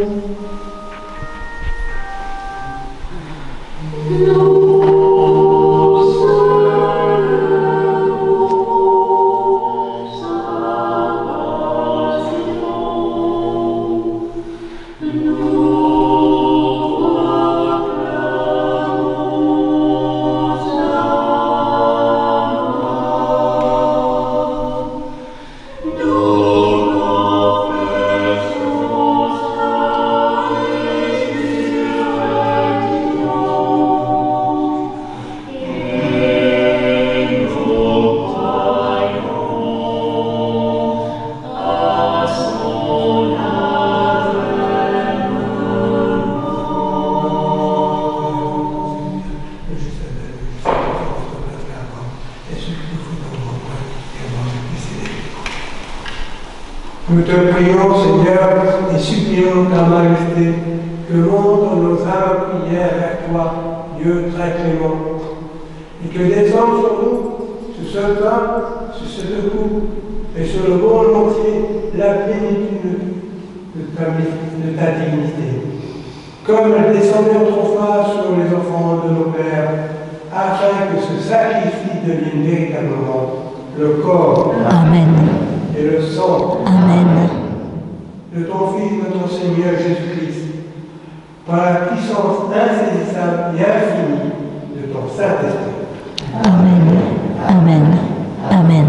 Nous te prions, Seigneur, et supplions ta majesté que montrent nos âmes prières vers toi, Dieu très clément, et que descende sur nous, sur ce pain, sur cette coupe, et sur le monde entier, la plénitude de ta dignité. Comme elle descendait autrefois sur les offrandes de nos pères, afin que ce sacrifice devienne véritablement le corps Amen. et le sang Amen. de ton Fils, notre Seigneur Jésus-Christ, par la puissance insaisissable et infinie de ton Saint-Esprit. Amen. Amen. Amen.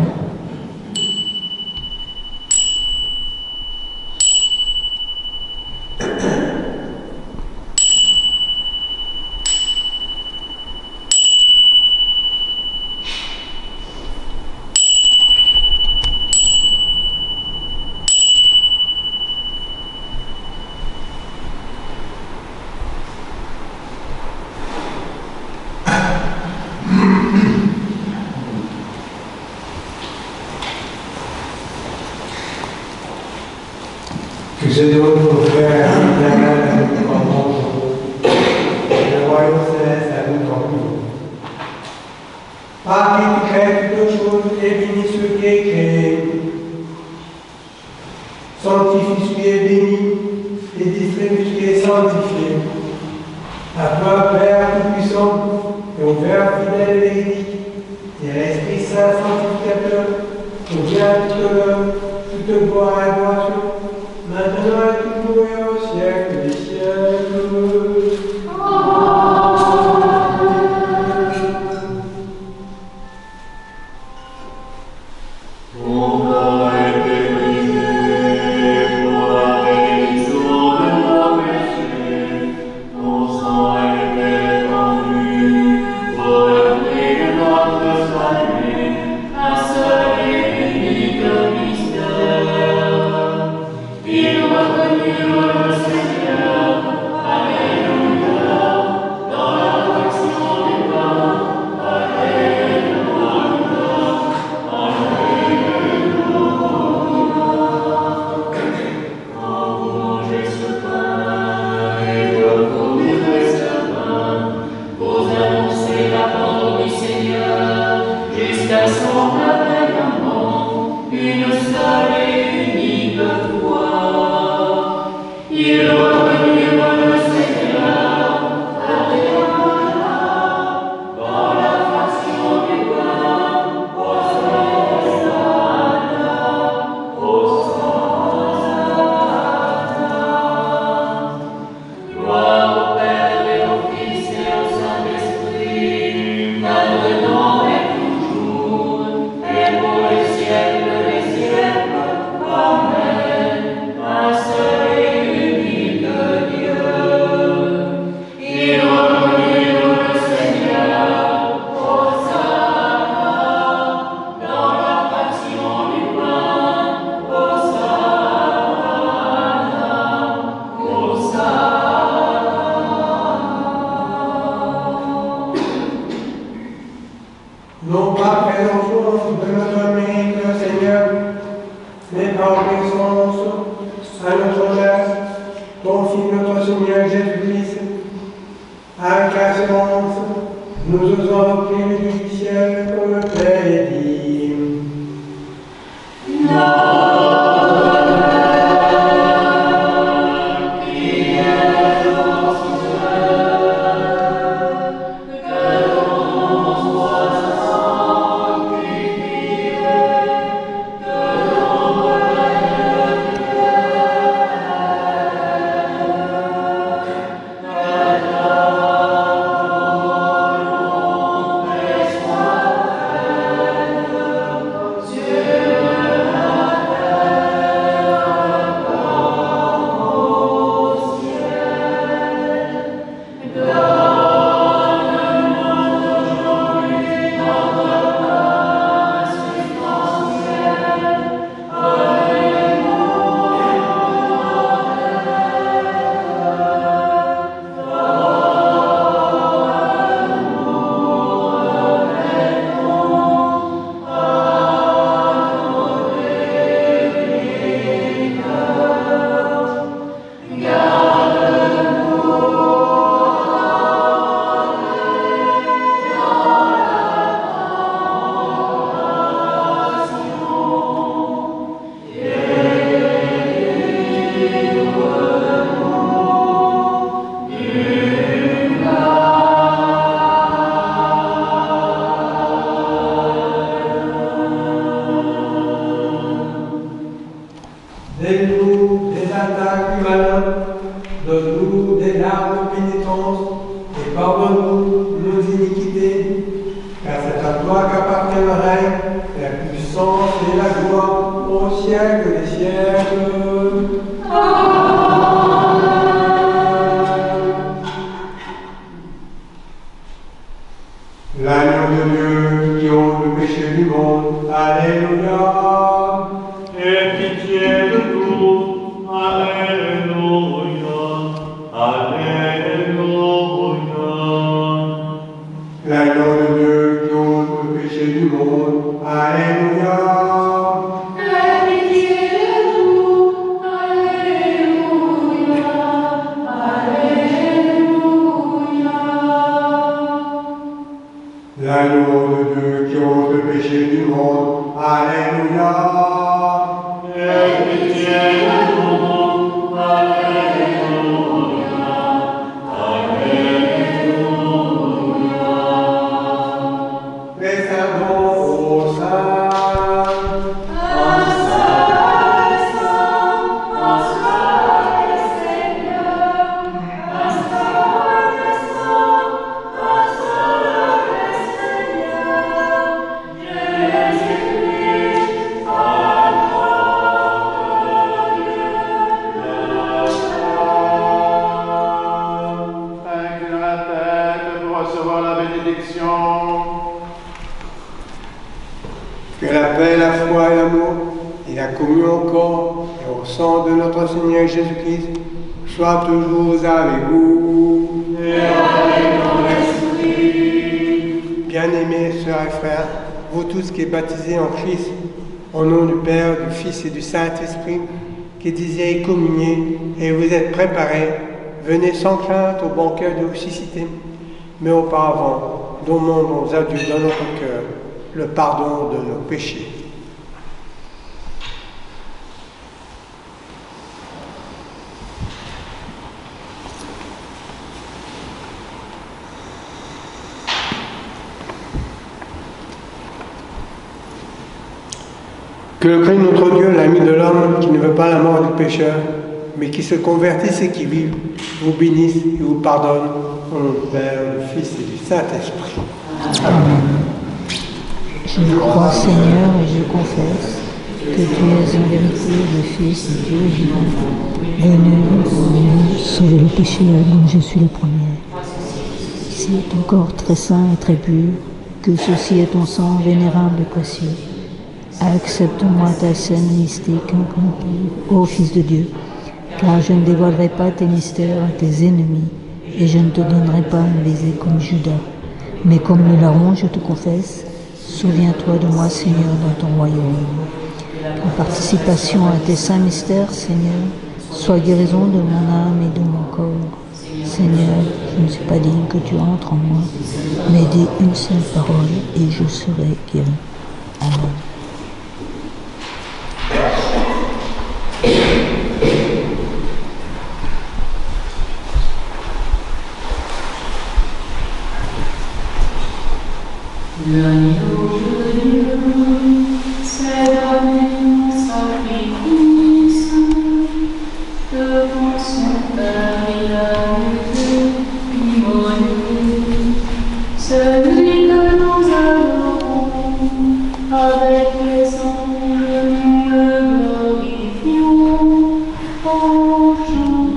Que ces autres frères éternels nous comprendront, le royaume céleste à nous conduire. Par qui tu crées toutes choses et bénis ce qui est créé. Sanctifie ce qui est béni et distribue ce qui est sanctifié. À toi, Père Tout-Puissant, et au Père fidèle et véridique, et à l'Esprit Saint sanctificateur, au bien toute l'heure, toute gloire et adoration, maintenant et toujours et au siècle des siècles. jusqu'à son avènement, une seule et unique fois. Il est revenu le Seigneur, dans la fraction du pain, gloire au Père et au Fils et au Saint-Esprit, maintenant et toujours, et pour les siècles des siècles. Amen. Un seul et unique Dieu. Il est revenu le Seigneur, Hosanna, dans la fraction du pain, Hosanna, Hosanna. Non pas présence de notre mérite, Seigneur, mais par obéissance à notre mère, ton Fils, notre Seigneur Jésus-Christ, avec assurance, nous osons prier du ciel comme le Père est dit. Délivre-nous des attaques du malin, donne-nous des larmes de pénitence, et pardonne-nous nos iniquités, car c'est à toi qu'appartient le règne, la puissance et la gloire au siècle des siècles. L'agneau de Dieu qui ôte le péché du monde, alléluia. Aie pitié de nous, alléluia, alléluia. L'agneau de Dieu qui ôte le péché du monde, alléluia. Aie pitié de nous, alléluia, alléluia. L'agneau de Dieu qui ôte le péché du monde, alléluia. Aie pitié de nous, alléluia, alléluia. Préservons au saint. Un seul Seigneur, un seul Seigneur, Jésus-Christ, Incline la tête pour recevoir la bénédiction. Que la paix, la foi et l'amour et la communion au corps et au sang de notre Seigneur Jésus-Christ soient toujours avec vous. et avec ton esprit. Bien-aimés sœurs et frères, vous tous qui êtes baptisés en Christ, au nom du Père, du Fils et du Saint-Esprit, qui désirez communier et vous êtes préparés, venez sans crainte au banquet de ressuscité. Mais auparavant, donnons nos adieux dans notre cœur. le pardon de nos péchés. Que le Christ, notre Dieu, l'ami de l'homme, qui ne veut pas la mort du pécheur, mais qui se convertissent et qui vivent, vous bénisse et vous pardonne, au nom du Père, du Fils et du Saint-Esprit. Amen. Je crois, Seigneur, et je confesse que tu es en vérité le Fils de Dieu vivant, venu sauver le pécheur dont je suis le premier. Si ton corps très saint et très pur, que ceci est ton sang vénérable et précieux, accepte-moi ta scène mystique incomprise, ô Fils de Dieu, car je ne dévoilerai pas tes mystères à tes ennemis, et je ne te donnerai pas un baiser comme Judas. Mais comme le larron, je te confesse, souviens-toi de moi, Seigneur, dans ton royaume. En participation à tes saints mystères, Seigneur, sois guérison de mon âme et de mon corps. Seigneur, je ne suis pas digne que tu entres en moi, mais dis une seule parole et je serai guéri. Amen. L'agneau de Dieu s'est donné en sacrifice, devant son Père il a été immolé. Celui que nous adorons, avec les anges nous le glorifions en chantant.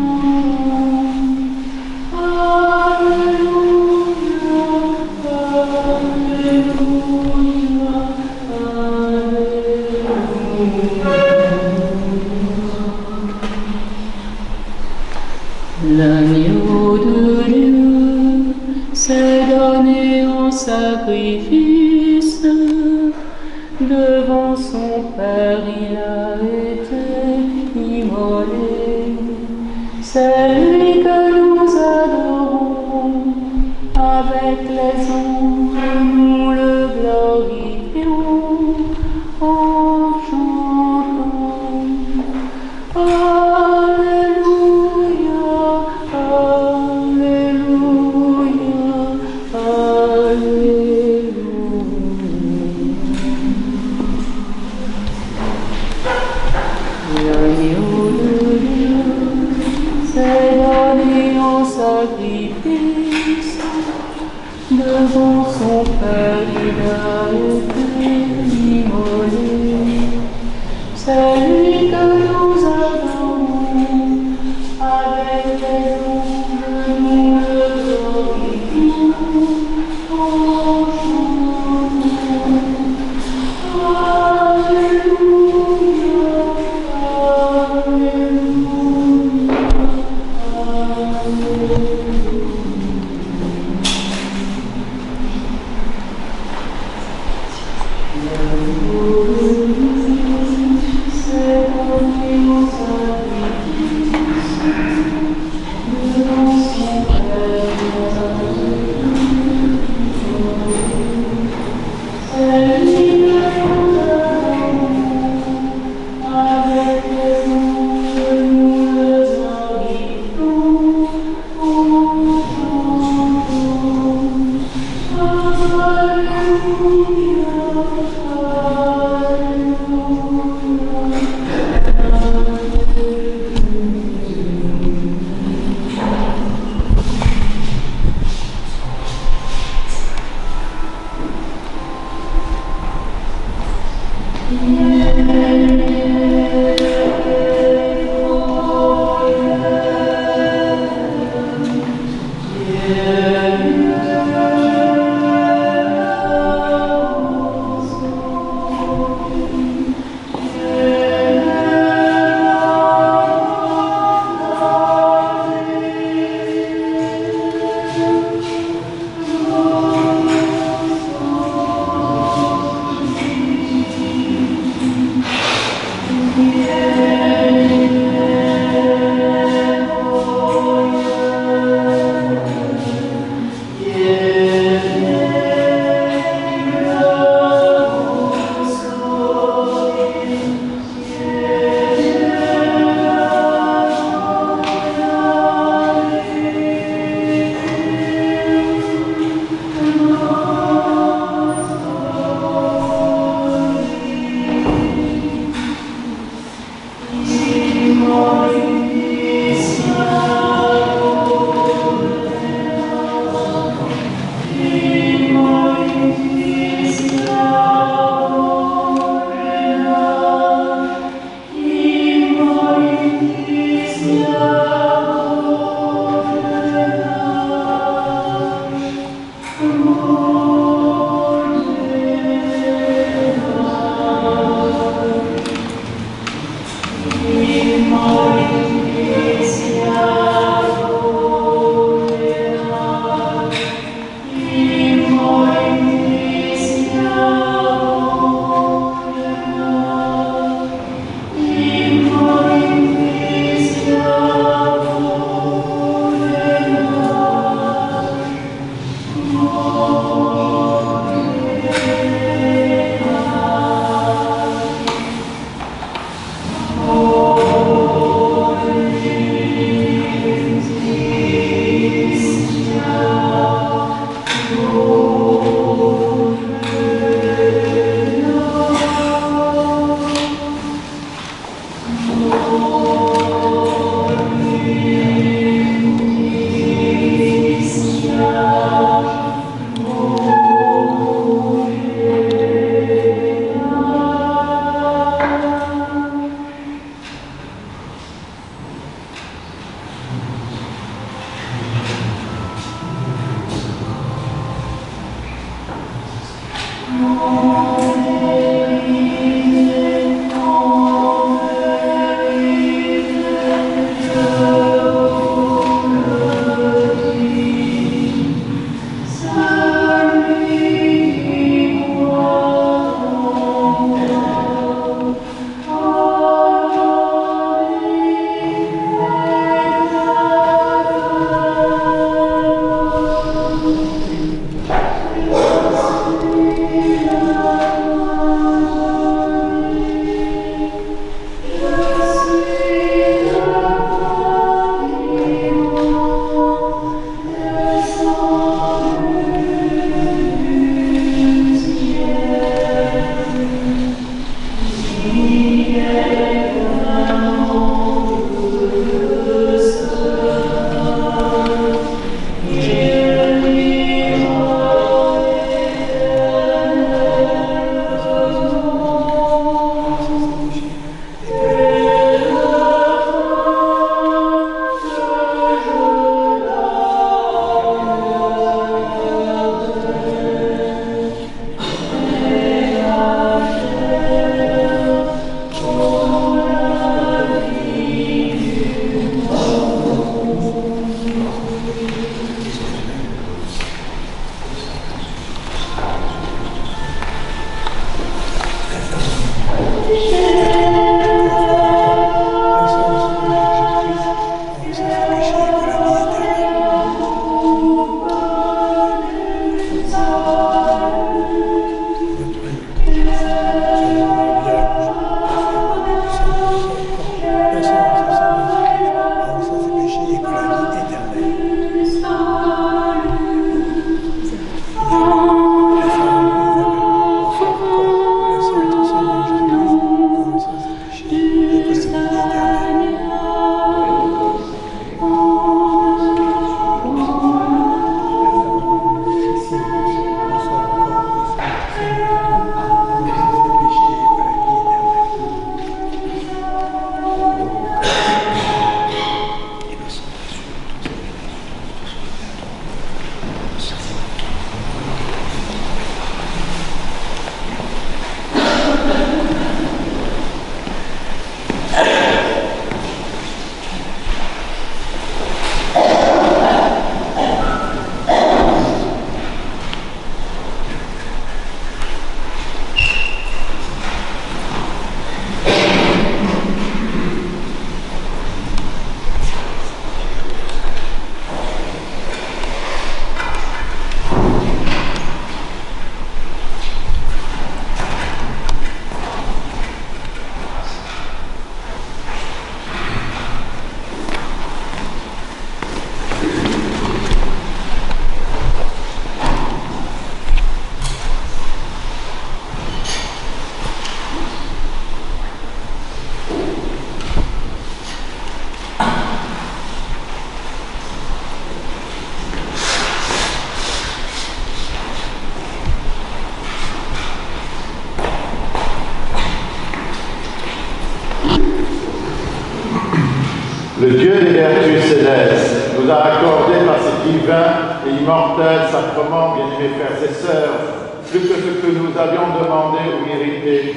L'agneau de Dieu s'est donné en sacrifice, devant son Père il a été immolé. C'est lui que nous adorons, avec les anges nous le glorifions en chantant. Alléluia, Alléluia, Alléluia. L'agneau de Dieu s'est donné en sacrifice, devant son Père il a été immolé. C'est lui que nous adorons, avec les anges nous le glorifions en chantant. Alléluia, Alléluia, Alléluia. Le Dieu des vertus célestes nous a accordé par ce divin et immortel sacrement, bien-aimés frères et sœurs, plus que ce que nous avions demandé ou mérité.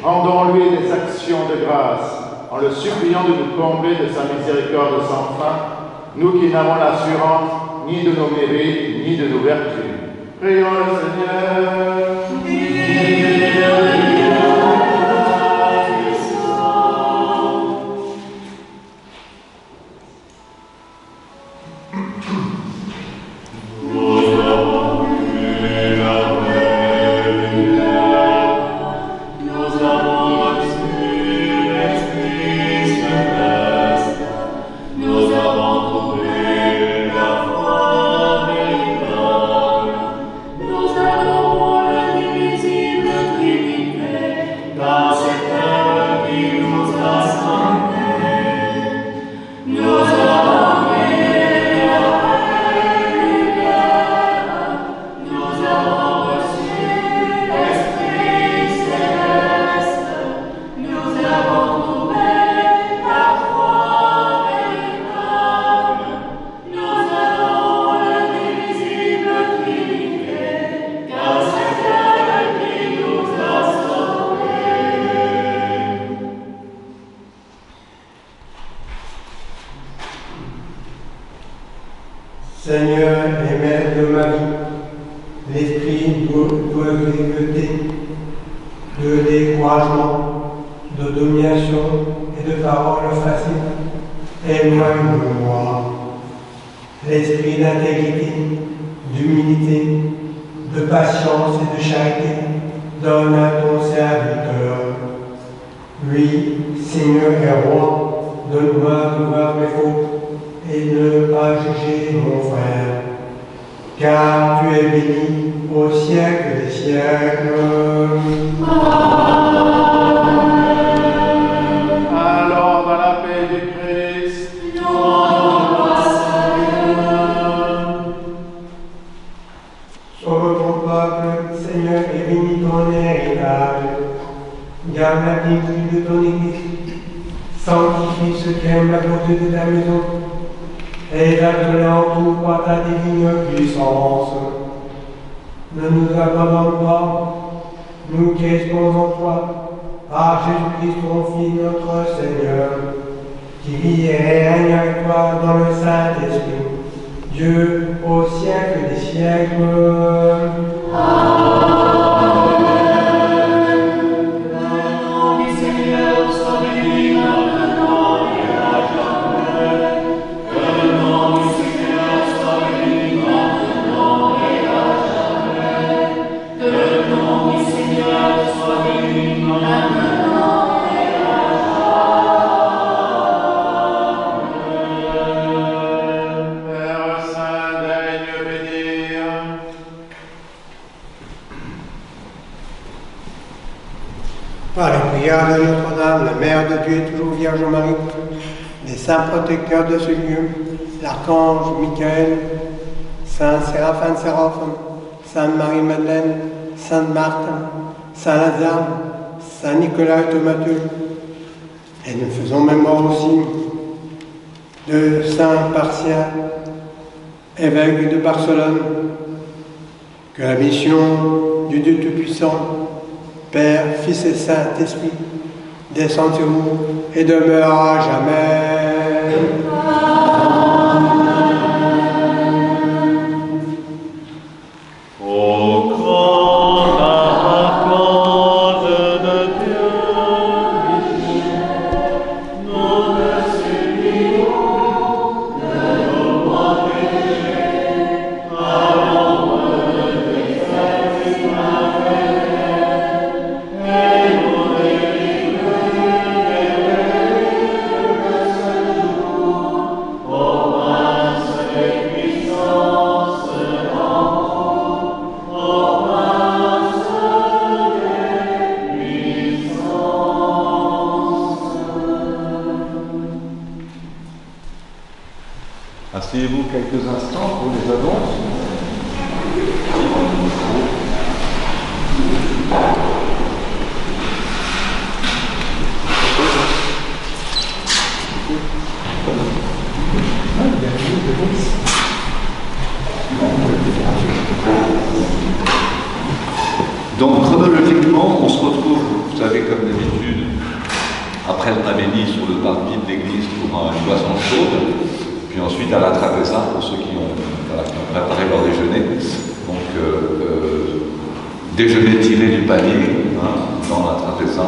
Rendons-lui des actions de grâce, en le suppliant de nous combler de sa miséricorde sans fin, nous qui n'avons l'assurance ni de nos mérites, ni de nos vertus. Prions le Seigneur. Nous allons Seigneur et Maître de ma vie, l'esprit d'aveuglé, de découragement, de domination et de paroles faciles, éloigne de moi. L'esprit d'intégrité, d'humilité, de patience et de charité, donne à ton serviteur. Oui, Seigneur et Roi, donne-moi de voir mes fautes et ne pas juger mon frère, car tu es béni au siècle des siècles. Alors, dans la paix du Christ, Sauve ton peuple, Seigneur, et bénis ton héritage. Garde la plénitude de ton Église. Sanctifie ceux qui aiment la beauté de ta maison. Et garde-les en tout par ta divine puissance. Ne nous abandonne pas, nous qui espérons en toi, par Jésus-Christ ton Fils, notre Seigneur, qui vit et règne avec toi dans le Saint-Esprit, Dieu au siècle des siècles. Par les prières de Notre-Dame, la Mère de Dieu et toujours Vierge Marie, les saints protecteurs de ce lieu, l'archange Michael, Saint Séraphin de Séraphin, Sainte Marie-Madeleine, Sainte Marthe, Saint Lazare, Saint Nicolas et Matthieu. Et nous faisons mémoire aussi de Saint Partien, évêque de Barcelone, que la mission du Dieu Tout-Puissant, Père, Fils et Saint-Esprit, descend sur vous et demeure à jamais. Au grand archange de Dieu, nous te supplions de nous protéger à l'ombre de tes saints et nous délivrer de ce jour, ô prince des puissances d'en haut, ô prince des puissances. Asseyez-vous quelques instants pour les annonces. Donc chronologiquement, on se retrouve, vous savez, comme d'habitude, après le Naménie sur le parvis de l'église pour une boisson chaude, puis ensuite à la trapézа pour ceux qui ont préparé leur déjeuner. Donc déjeuner tiré du panier dans la trapéza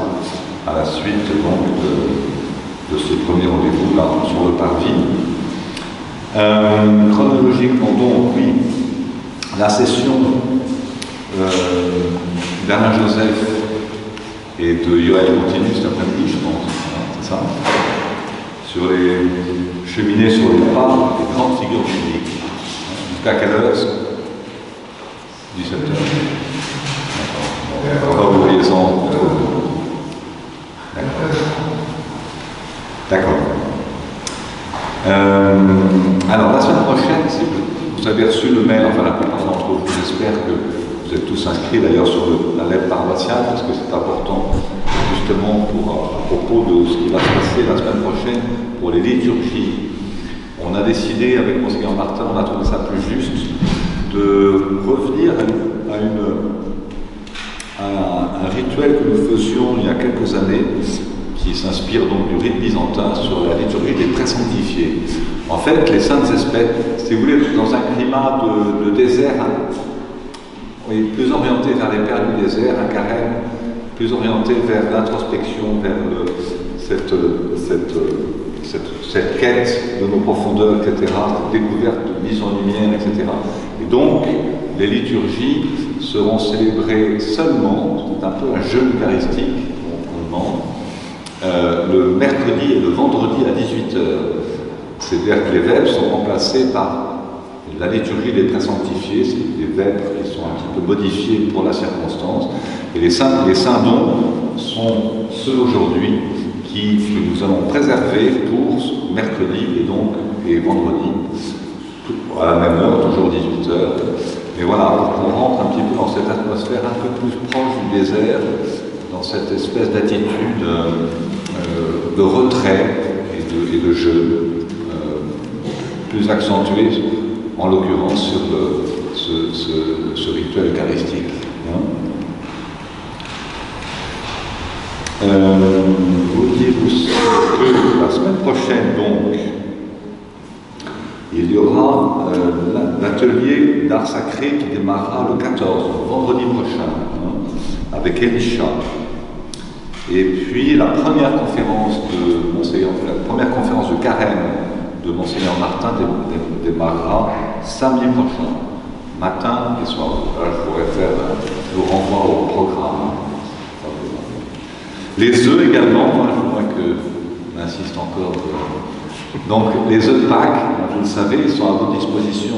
à la suite donc de ce premier rendez-vous là sur le parvis. Chronologiquement donc, oui, la session d'Alain Joseph et de Yoël continue cet après-midi, je pense, c'est ça, sur les cheminées sur les pas des grandes figures bibliques. Jusqu'à quelle heure? 17h. D'accord. Vous voyez ça en D'accord. Alors la semaine prochaine, si vous avez reçu le mail, enfin la plupart d'entre vous, j'espère que vous êtes tous inscrits d'ailleurs sur la lettre paroissiale, parce que c'est important justement à propos de ce qui va se passer la semaine prochaine pour les liturgies. On a décidé avec Monseigneur Martin, on a trouvé ça plus juste, de revenir à un rituel que nous faisions il y a quelques années, qui s'inspire donc du rite byzantin sur la liturgie des présanctifiés. En fait, les saintes espèces, si vous voulez, dans un climat de désert, oui, plus orienté vers les pères du désert, un carême plus orienté vers l'introspection, vers cette quête de nos profondeurs, etc., cette découverte de mise en lumière, etc. Et donc, les liturgies seront célébrées seulement, c'est un peu un jeûne eucharistique qu'on demande, le mercredi et le vendredi à 18h. C'est-à-dire que les vêpres sont remplacées par la liturgie des présanctifiés, c'est des vêpres qui sont un petit peu modifiés pour la circonstance. Et les saints dons sont ceux aujourd'hui que nous allons préserver pour mercredi et vendredi, à la même heure, toujours 18h. Mais voilà, pour qu'on rentre un petit peu dans cette atmosphère un peu plus proche du désert, dans cette espèce d'attitude de retrait et de jeûne, plus accentuée, en l'occurrence sur ce rituel eucharistique. Vous dire aussi que la semaine prochaine, donc, il y aura l'atelier d'art sacré qui démarrera le 14, vendredi prochain, avec Elisha. Et puis la première conférence de carême de Monseigneur Martin démarrera samedi prochain, matin et soir. Là, je pourrais faire, je vous renvoie au programme. Les œufs également, moi je vois que j'insiste encore. Donc les œufs de Pâques, vous le savez, ils sont à votre disposition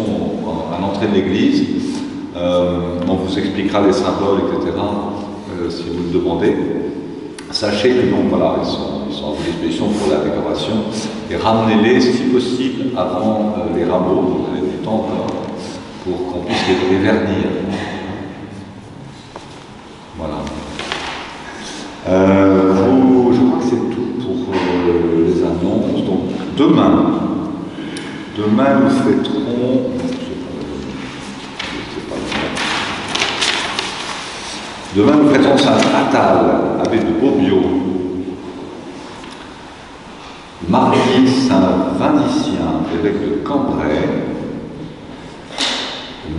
à l'entrée de l'église. On vous expliquera les symboles, etc. Si vous le demandez. Sachez que donc voilà, ils sont à votre disposition pour la décoration. Et ramenez-les si possible avant les rameaux, vous avez du temps pour qu'on puisse les vernir. Voilà. Je crois que c'est tout pour les annonces. Donc demain nous fêterons. Demain nous fêterons Saint Attal, abbé de Bobbio. Mardi, Saint Vincitien, évêque de Cambrai.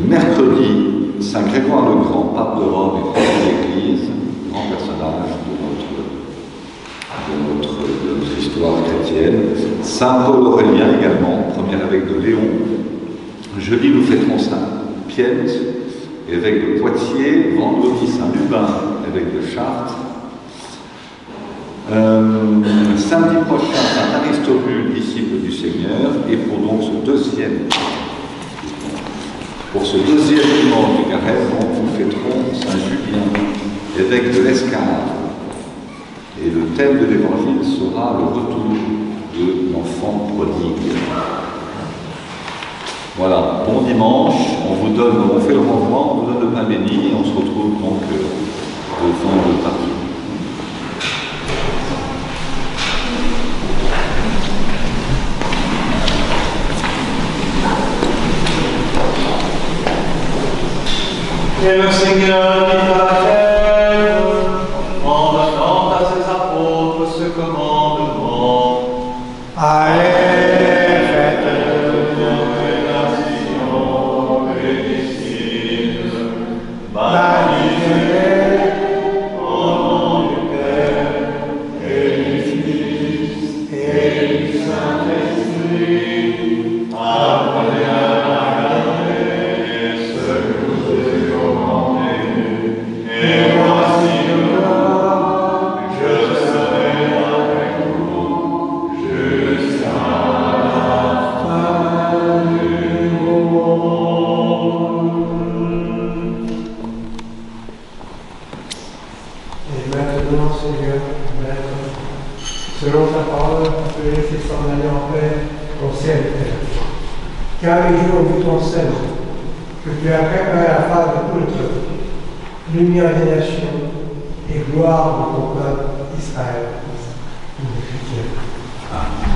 Mercredi, Saint Grégoire le Grand, pape de Rome et père de l'Église, grand personnage de notre histoire chrétienne. Saint Paul Aurélien également, premier évêque de Léon. Jeudi, nous fêterons Saint Piet, évêque de Poitiers. Vendredi, Saint Lubin, évêque de Chartres. Samedi prochain, Saint Aristobule, disciple du Seigneur. Et pour ce deuxième dimanche du carême, nous fêterons Saint Julien, évêque de l'Escale. Et le thème de l'évangile sera le retour de l'enfant prodigue. Voilà, bon dimanche, on fait le renvoi, on vous donne le pain béni et on se retrouve donc au fond de Paris. Et le Seigneur dit à la terre, en donnant à ses apôtres ce commandement. Allez, faites de les nations et disciples, baptisez-les au nom du Père et du Fils et du Saint-Esprit, apprenez à garder ce que vous avez commandé. Et voici là, je serai avec vous jusqu'à la fin du monde. Et maintenant, Seigneur, Maître, selon ta parole, tu peux laisser s'en aller en paix ton ciel et terre. Car les jours de ton salut, que tu as préparé la face de tout le peuple, lumière des nations et gloire de ton peuple Israël. Nous les chrétiens. Amen.